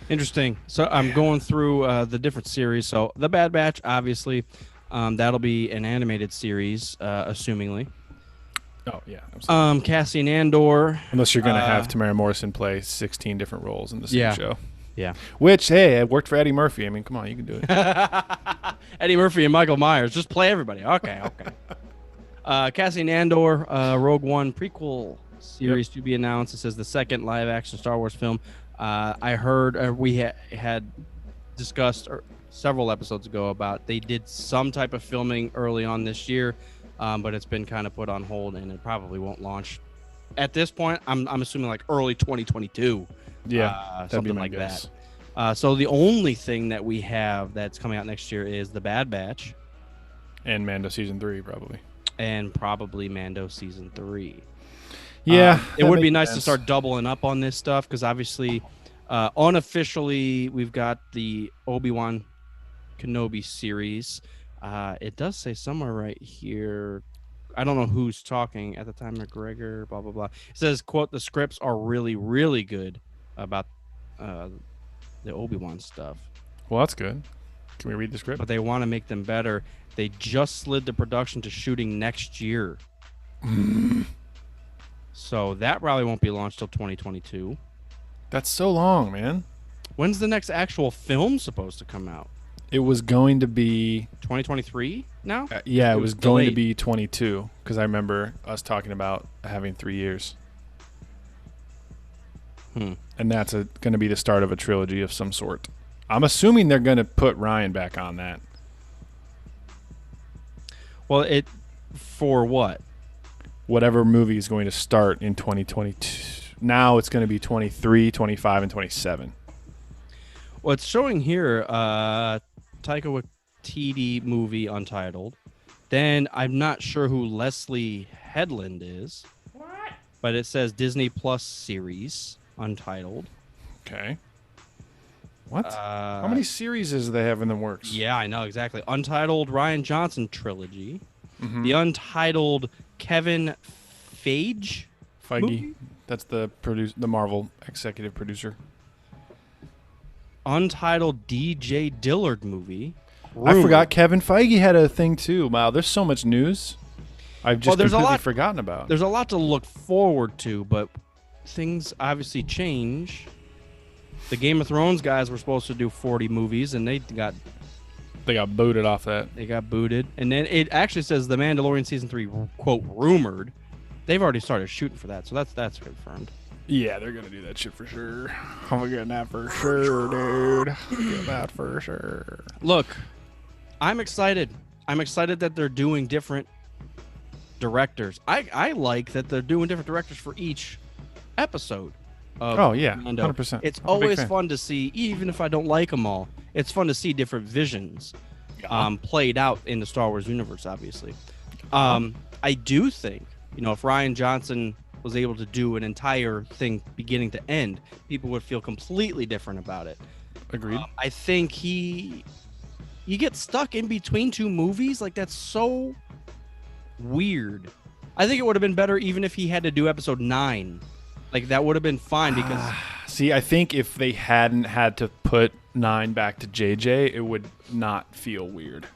Interesting. So I'm going through the different series. So The Bad Batch, obviously, that'll be an animated series, assumingly. Oh, yeah. Absolutely. Cassian Andor. Unless you're going to have Tamara Morrison play 16 different roles in the same show. Yeah. Which, hey, it worked for Eddie Murphy. I mean, come on, you can do it. Eddie Murphy and Michael Myers. Just play everybody. Okay. Cassian Andor, Rogue One prequel series to be announced. It says the second live-action Star Wars film. I heard we had discussed several episodes ago about they did some type of filming early on this year, but it's been kind of put on hold, and it probably won't launch. At this point, I'm assuming like early 2022. Yeah, something like that. So the only thing that we have that's coming out next year is The Bad Batch. And Mando Season 3, probably. And probably Mando Season 3. Yeah. It would be nice to start doubling up on this stuff because obviously, unofficially, we've got the Obi-Wan Kenobi series. It does say somewhere right here, I don't know who's talking at the time, McGregor, blah, blah, blah. It says, quote, the scripts are really, really good about the Obi-Wan stuff. Well, that's good. Can we read the script? But they want to make them better. They just slid the production to shooting next year. So that probably won't be launched till 2022. That's so long, man. When's the next actual film supposed to come out? It was going to be 2023 now? Yeah, it was going to be 22 because I remember us talking about having 3 years. And that's going to be the start of a trilogy of some sort. I'm assuming they're going to put Ryan back on that. Well, for what? Whatever movie is going to start in 2022. Now it's going to be 23, 25, and 27. Well, it's showing here Taika Waititi movie Untitled. Then I'm not sure who Leslie Headland is. What? But it says Disney Plus series Untitled. Okay. What? How many series do they have in the works? Yeah, I know exactly. Untitled Ryan Johnson trilogy. The Untitled Kevin Feige movie? That's the Marvel executive producer. Untitled DJ Dillard movie. I forgot Kevin Feige had a thing too. Wow, there's so much news. I've just completely forgotten about. There's a lot to look forward to, but things obviously change. The Game of Thrones guys were supposed to do 40 movies, and they got booted off that. They got booted. And then it actually says The Mandalorian Season 3, quote, rumored. They've already started shooting for that, so that's confirmed. Yeah, they're gonna do that shit for sure. I'm getting that for sure, dude. Get that for sure. Look, I'm excited. I'm excited that they're doing different directors. I like that they're doing different directors for each episode. Oh yeah, Mando. 100%. It's always fun to see, even if I don't like them all. It's fun to see different visions played out in the Star Wars universe. Obviously, I do think if Rian Johnson was able to do an entire thing beginning to end, people would feel completely different about it. Agreed. I think you get stuck in between two movies. Like, that's so weird. I think it would have been better even if he had to do episode 9. Like, that would have been fine because... See, I think if they hadn't had to put 9 back to JJ, it would not feel weird.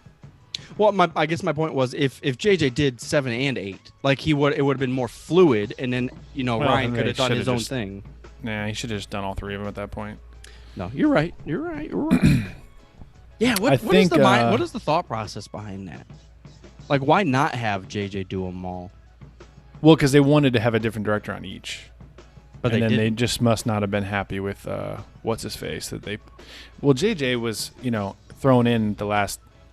Well, I guess my point was if JJ did 7 and 8, like it would have been more fluid, and then Ryan could have done his own thing. Nah, he should have just done all 3 of them at that point. No, you're right. Yeah, what is the thought process behind that? Like, why not have JJ do them all? Well, because they wanted to have a different director on each. But they just must not have been happy with what's his face that they. Well, JJ was thrown in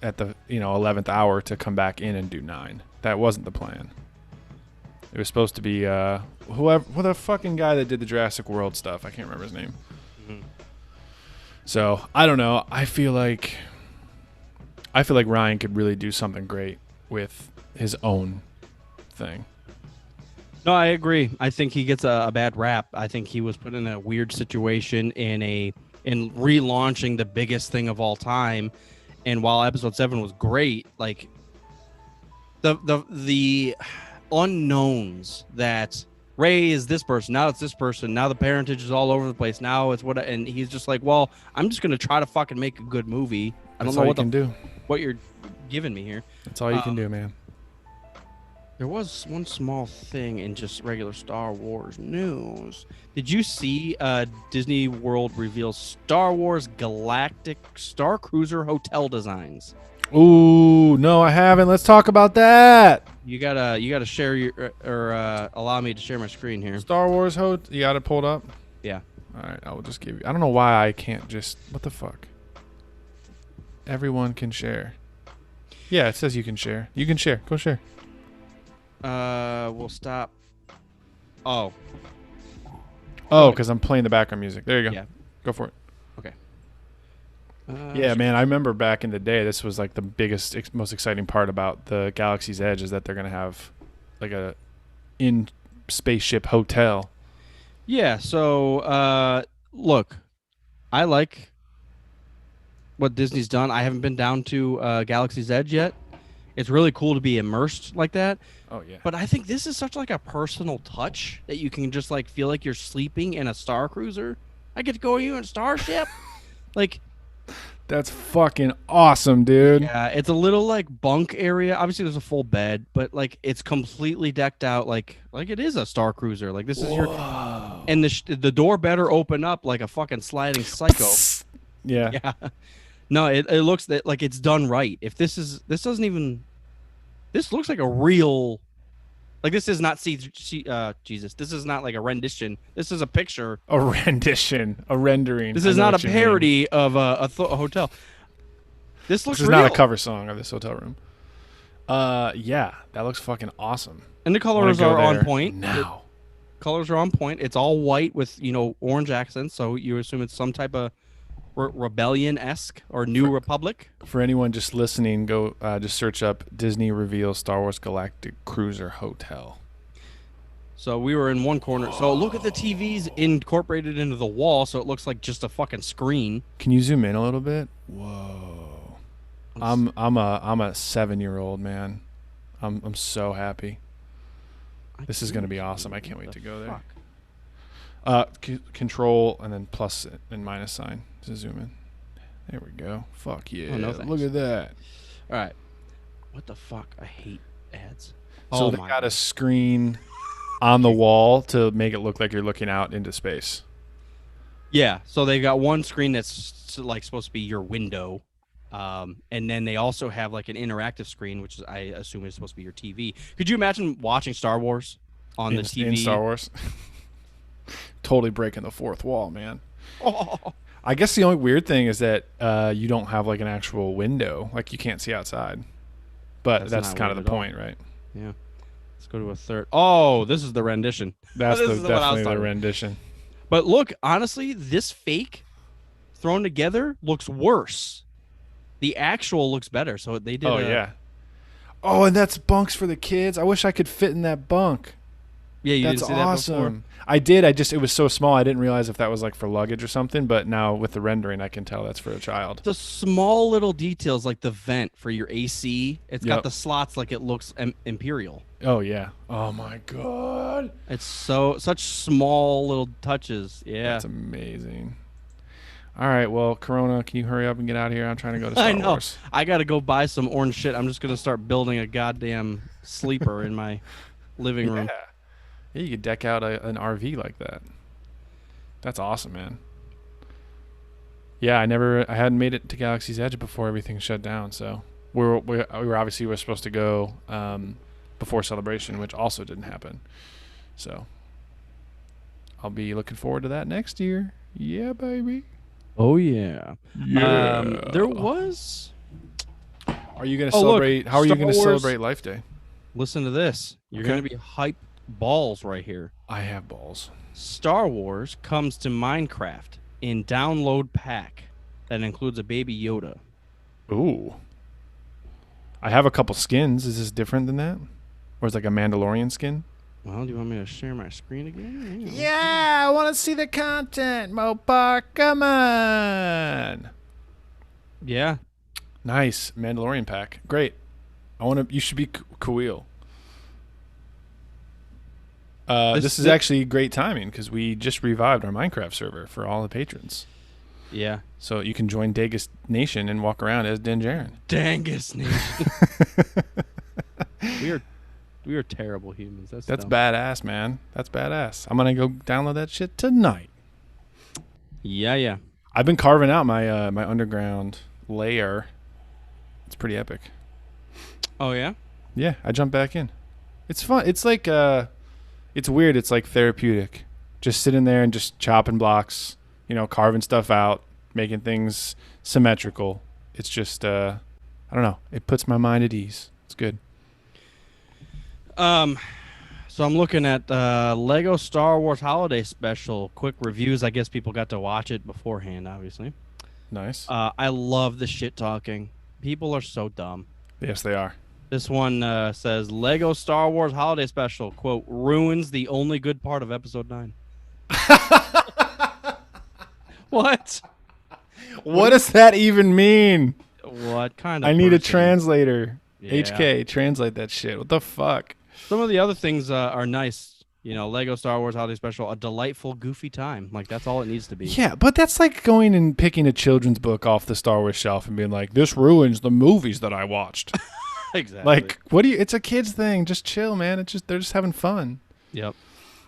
at the 11th hour to come back in and do 9. That wasn't the plan. It was supposed to be the fucking guy that did the Jurassic World stuff. I can't remember his name. Mm-hmm. So I don't know. I feel like Ryan could really do something great with his own thing. No, I agree. I think he gets a bad rap. I think he was put in a weird situation in relaunching the biggest thing of all time. And while episode 7 was great, like the unknowns that Rey is this person, now it's this person, now the parentage is all over the place, now it's and he's just like, well, I'm just gonna try to fucking make a good movie. I don't know what you're giving me here. That's all you can do, man. There was one small thing in just regular Star Wars news. Did you see Disney World reveals Star Wars Galactic Star Cruiser hotel designs? Ooh, no, I haven't. Let's talk about that. You gotta share your allow me to share my screen here. Star Wars hotel. You got it pulled up? Yeah. All right, I will just give you. I don't know why I can't just. What the fuck? Everyone can share. Yeah, it says you can share. You can share. Go share. We'll stop. Oh, because I'm playing the background music. There you go. Yeah. Go for it. Okay. Yeah, man, I remember back in the day, this was like the biggest, most exciting part about the Galaxy's Edge is that they're going to have like a in-spaceship hotel. Yeah, so, look, I like what Disney's done. I haven't been down to Galaxy's Edge yet. It's really cool to be immersed like that. Oh, yeah. But I think this is such like a personal touch that you can just like feel like you're sleeping in a Star Cruiser. I get to go in a starship. Like, that's fucking awesome, dude. Yeah, it's a little like bunk area. Obviously, there's a full bed, but like it's completely decked out like it is a Star Cruiser. Like this is and the door better open up like a fucking sliding psycho. Yeah. Yeah. No, it looks that like it's done right. If this looks like a real, like this is not Jesus. This is not like a rendition. This is a picture. A rendition, a rendering. This is not a parody of a hotel. This looks. This is real. not a cover song of this hotel room. Yeah, that looks fucking awesome. And the colors are on point. Now, colors are on point. It's all white with orange accents, so you assume it's some type of rebellion-esque or New Republic. For anyone just listening, go just search up Disney reveals Star Wars Galactic Cruiser Hotel. So we were in one corner. So look at the TVs incorporated into the wall, so it looks like just a fucking screen. Can you zoom in a little bit? Whoa. I'm a 7-year-old man. I'm so happy. This is gonna be awesome. I can't wait to go there. Control and then plus and minus sign to zoom in. There we go. Fuck yeah. Oh, no, look at that. All right. What the fuck? I hate ads. So they got a screen on the wall to make it look like you're looking out into space. Yeah. So they've got one screen that's like supposed to be your window. And then they also have like an interactive screen, which is, I assume is supposed to be your TV. Could you imagine watching Star Wars on the TV? In Star Wars? Totally breaking the fourth wall, man. Oh. I guess the only weird thing is that you don't have like an actual window. Like you can't see outside. But that's kind of the point, right? Yeah. Let's go to a third. Oh, this is the rendition. That's definitely the rendition. But look, honestly, this fake thrown together looks worse. The actual looks better. So they did. Oh, yeah. Oh, and that's bunks for the kids. I wish I could fit in that bunk. Yeah, you that's didn't see awesome. that before? I did. It was so small. I didn't realize if that was like for luggage or something. But now with the rendering, I can tell that's for a child. The small little details like the vent for your AC. It's got the slots like it looks Imperial. Oh, yeah. Oh, my God. It's such small little touches. Yeah. That's amazing. All right, well, Corona, can you hurry up and get out of here? I'm trying to go to Star Wars. I got to go buy some orange shit. I'm just going to start building a goddamn sleeper in my living room. Yeah, you could deck out an RV like that. That's awesome, man. Yeah, I hadn't made it to Galaxy's Edge before everything shut down, so we were supposed to go before Celebration, which also didn't happen. So I'll be looking forward to that next year. Yeah, baby. Oh yeah. Yeah. There was. Are you going to celebrate? How are you going to celebrate Life Day? Listen to this. You're going to be hype balls right here. I have balls. Star Wars comes to Minecraft in download pack that includes a baby Yoda. Ooh. I have a couple skins. Is this different than that? Or is it like a Mandalorian skin? Well, do you want me to share my screen again? Yeah, I want to see the content, Mopar. Come on. Yeah. Nice. Mandalorian pack. Great. You should be cool. This is actually great timing because we just revived our Minecraft server for all the patrons. Yeah. So you can join Dangus Nation and walk around as Din Djarin. Dangus Nation. We are terrible humans. That's dumb. Badass, man. That's badass. I'm gonna go download that shit tonight. Yeah. I've been carving out my my underground lair. It's pretty epic. Oh yeah? Yeah, I jumped back in. It's fun. It's like it's weird. It's like therapeutic. Just sitting there and just chopping blocks, carving stuff out, making things symmetrical. It's just I don't know. It puts my mind at ease. It's good. So I'm looking at Lego Star Wars Holiday Special. Quick reviews. I guess people got to watch it beforehand, obviously. Nice. I love the shit talking. People are so dumb. Yes, they are. This one says Lego Star Wars Holiday Special, quote, ruins the only good part of Episode 9. What? What does that even mean? What kind of I need a translator. Yeah. HK, translate that shit. What the fuck? Some of the other things are nice. Lego Star Wars Holiday Special, a delightful, goofy time. Like, that's all it needs to be. Yeah, but that's like going and picking a children's book off the Star Wars shelf and being like, this ruins the movies that I watched. Exactly. Like, it's a kid's thing. Just chill, man. They're just having fun. Yep.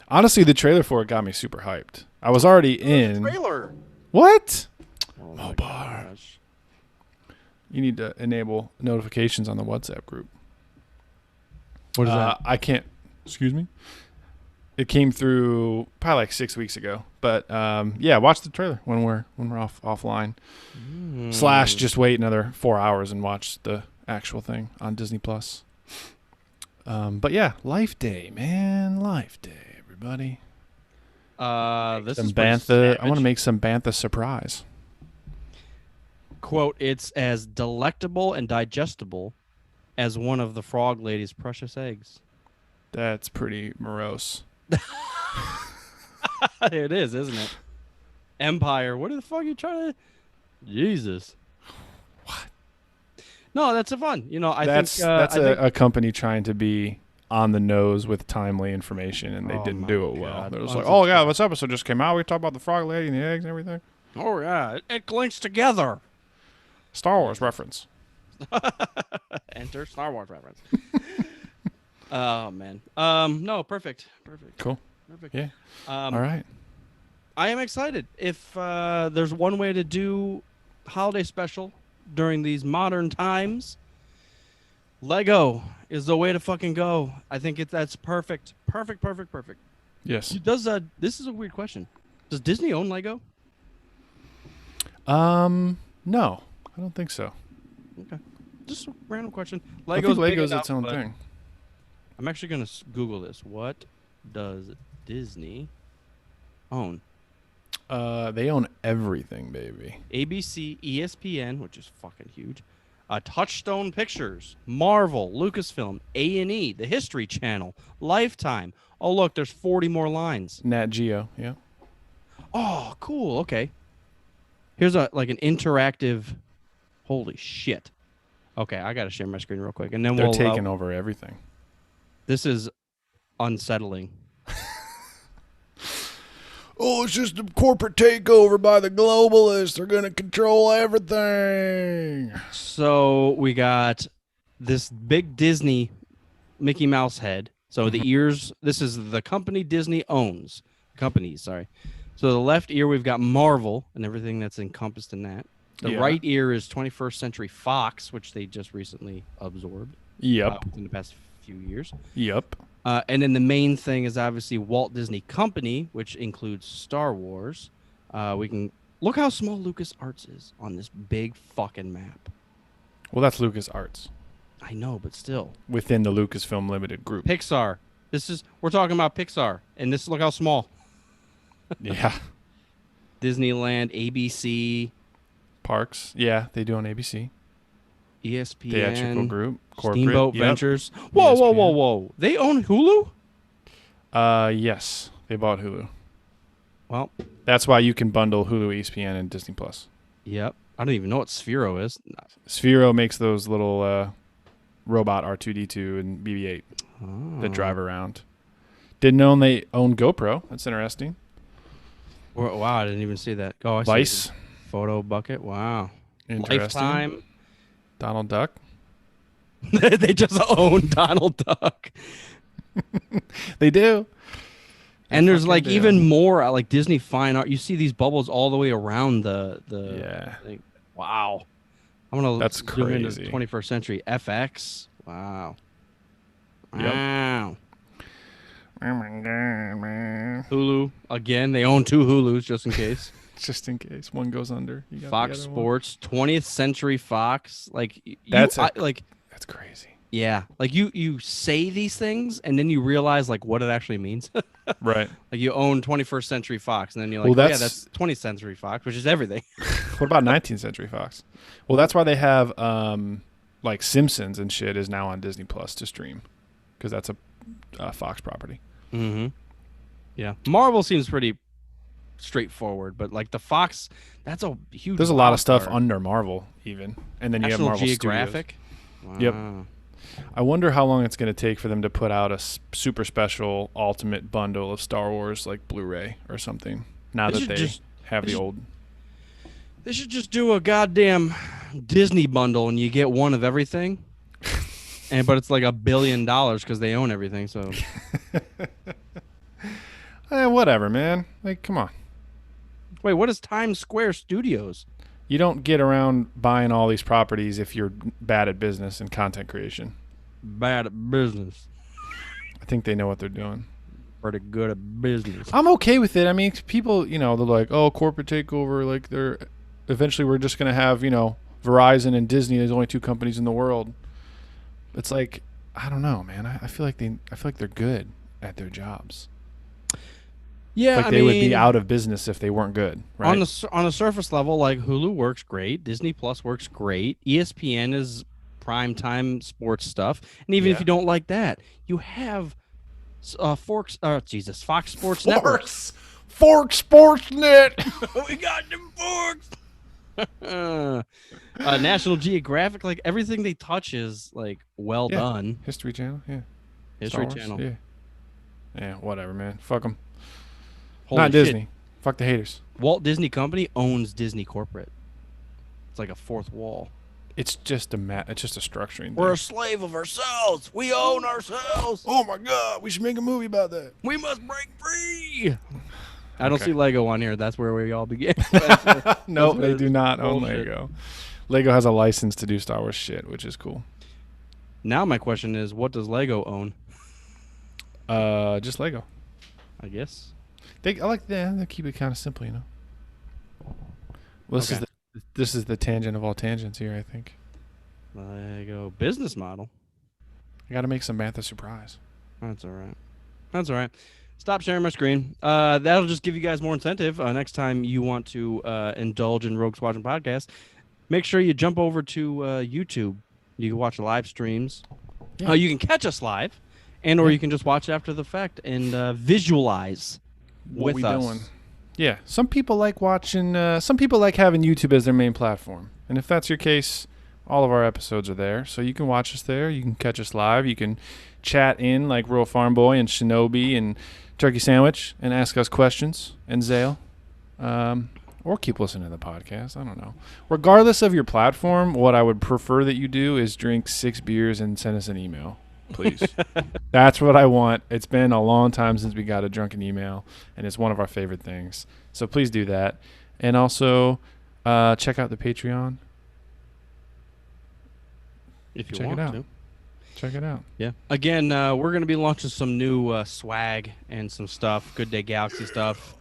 Honestly, the trailer for it got me super hyped. I was already in. Trailer. What? Oh my gosh. You need to enable notifications on the WhatsApp group. What is that? I can't. Excuse me. It came through probably like 6 weeks ago. But yeah, watch the trailer when we're offline. / just wait another 4 hours and watch the actual thing on Disney Plus. But yeah, Life Day, man. Life Day, everybody. This some is Bantha. I want to make some Bantha surprise. Quote, it's as delectable and digestible as one of the frog lady's precious eggs. That's pretty morose. It is, isn't it? Empire. What the fuck are you trying to... Jesus. What? No, that's a fun. That's a company trying to be on the nose with timely information, and they didn't do it well. They're just like, oh, yeah, this episode just came out. We talked about the frog lady and the eggs and everything. Oh, yeah. It links together. Star Wars reference. Enter Star Wars reference. Oh, man. No, perfect. Cool. Perfect. Yeah. All right. I am excited. If there's one way to do holiday special during these modern times, Lego is the way to fucking go. I think that's perfect. Perfect. Yes. Does this is a weird question. Does Disney own Lego? No, I don't think so. Okay. Just a random question. I think Lego's its own thing. I'm actually going to Google this. What does Disney own? They own everything, baby. ABC, ESPN, which is fucking huge. Touchstone Pictures, Marvel, Lucasfilm, A&E, the History Channel, Lifetime. Oh, look, there's 40 more lines. Nat Geo, yeah. Oh, cool. Okay. Here's an interactive. Holy shit. Okay, I got to share my screen real quick. And then They're taking over everything. This is unsettling. Oh, it's just a corporate takeover by the globalists. They're going to control everything. So we got this big Disney Mickey Mouse head. So the ears, this is the company Disney owns. Companies, sorry. So the left ear, we've got Marvel and everything that's encompassed in that. The right ear is 21st Century Fox, which they just recently absorbed. Yep. In the past few years. Yep. And then the main thing is obviously Walt Disney Company, which includes Star Wars. We can look how small LucasArts is on this big fucking map. Well, that's LucasArts. I know, but still. Within the Lucasfilm Limited group. Pixar. We're talking about Pixar. And look how small. Yeah. Disneyland, ABC. Parks. Yeah, they do on ABC. ESPN. Theatrical group. Corporate. Steamboat Ventures. Whoa, ESPN. whoa. They own Hulu? Yes. They bought Hulu. Well. That's why you can bundle Hulu, ESPN, and Disney+. Yep. I don't even know what Sphero is. Sphero makes those little robot R2-D2 and BB-8 that drive around. Didn't know they own GoPro. That's interesting. Wow, I didn't even see that. Oh, I see. Vice. Photo bucket. Wow. Interesting. Lifetime. Donald Duck. They just own Donald Duck. They do. And there's even more like Disney Fine Art. You see these bubbles all the way around the thing. Wow. I'm gonna That's zoom into crazy. 21st Century FX. Wow. Yep. Wow. Oh my god, man. Hulu again. They own 2 Hulus just in case. Just in case one goes under. You got Fox the other Sports, 20th Century Fox. That's crazy. Yeah, like you say these things and then you realize like what it actually means. Right. Like you own 21st Century Fox and then you're like, yeah, that's 20th Century Fox, which is everything. What about 19th Century Fox? Well, that's why they have like Simpsons and shit is now on Disney Plus to stream because that's a Fox property. Mm-hmm. Yeah, Marvel seems pretty straightforward, but like the Fox, that's a huge. There's a lot of stuff under Marvel even, and then you have Marvel Geographic. Studios. Yep. Wow. I wonder how long it's going to take for them to put out a super special ultimate bundle of Star Wars like Blu-ray or something. Now that they have the old. They should just do a goddamn Disney bundle, and you get one of everything. But it's like $1 billion because they own everything. So. Whatever, man. Like, come on. Wait, what is Times Square Studios? You don't get around buying all these properties if you're bad at business and content creation. Bad at business. I think they know what they're doing. Pretty good at business. I'm okay with it. I mean, people, they're like, oh, corporate takeover. Like, eventually we're just going to have, Verizon and Disney. There's only 2 companies in the world. It's like, I don't know, man. I feel like they're good at their jobs. Yeah, like they would be out of business if they weren't good, right? On the surface level, like Hulu works great, Disney Plus works great, ESPN is primetime sports stuff, and even if you don't like that, you have Fox Sports Network. Forks Sports Net. We got them forks. National Geographic, like everything they touch is like well done. History Channel, yeah. History Channel, yeah. Whatever, man. Fuck them. Not Disney. Fuck the haters. Walt Disney Company owns Disney Corporate. It's like a fourth wall. It's just a structuring thing. We're a slave of ourselves. We own ourselves. Oh my god, we should make a movie about that. We must break free. I don't see Lego on here. That's where we all begin. No, they do not own Lego. Lego has a license to do Star Wars shit, which is cool. Now my question is, what does Lego own? Just Lego. I guess. I like that. They keep it kind of simple, you know. Well, this is the tangent of all tangents here, I think. There you go. Business model. I got to make some math a surprise. That's all right. That's all right. Stop sharing my screen. That'll just give you guys more incentive next time you want to indulge in Rogue Squadron podcast. Make sure you jump over to YouTube. You can watch live streams. Yeah. You can catch us live, or you can just watch after the fact and visualize what with we us. doing. Yeah, some people like watching. Some people like having YouTube as their main platform, and if that's your case, all of our episodes are there, so you can watch us there. You can catch us live. You can chat in like Rural Farm Boy and Shinobi and Turkey Sandwich and ask us questions and Zale, or keep listening to the podcast. I don't know. Regardless of your platform, what I would prefer that you do is drink 6 beers and send us an email, please. That's what I want. It's been a long time since we got a drunken email, and it's one of our favorite things. So please do that. And also check out the Patreon. If you Check want it out. to. Check it out. Yeah. Again, we're going to be launching some new swag and some stuff, Good Day Galaxy stuff.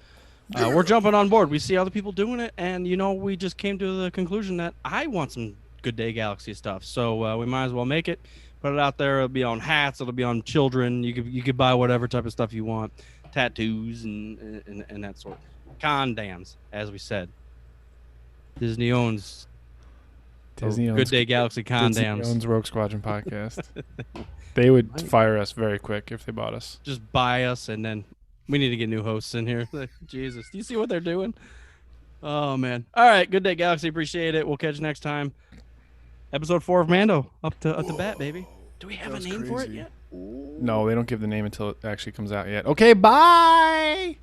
We're jumping on board. We see other people doing it, and, we just came to the conclusion that I want some Good Day Galaxy stuff. So we might as well make it, put it out there. It'll be on hats. It'll be on children. You could buy whatever type of stuff you want, tattoos and that sort. Condoms, as we said. Disney owns Good Day Galaxy condoms. Disney owns Rogue Squadron podcast. They would fire us very quick if they bought us. Just buy us, and then we need to get new hosts in here. Jesus, do you see what they're doing? Oh man! All right, Good Day Galaxy. Appreciate it. We'll catch you next time. Episode 4 of Mando up to bat, baby. Do we have a name for it yet? No, they don't give the name until it actually comes out yet. Okay, bye.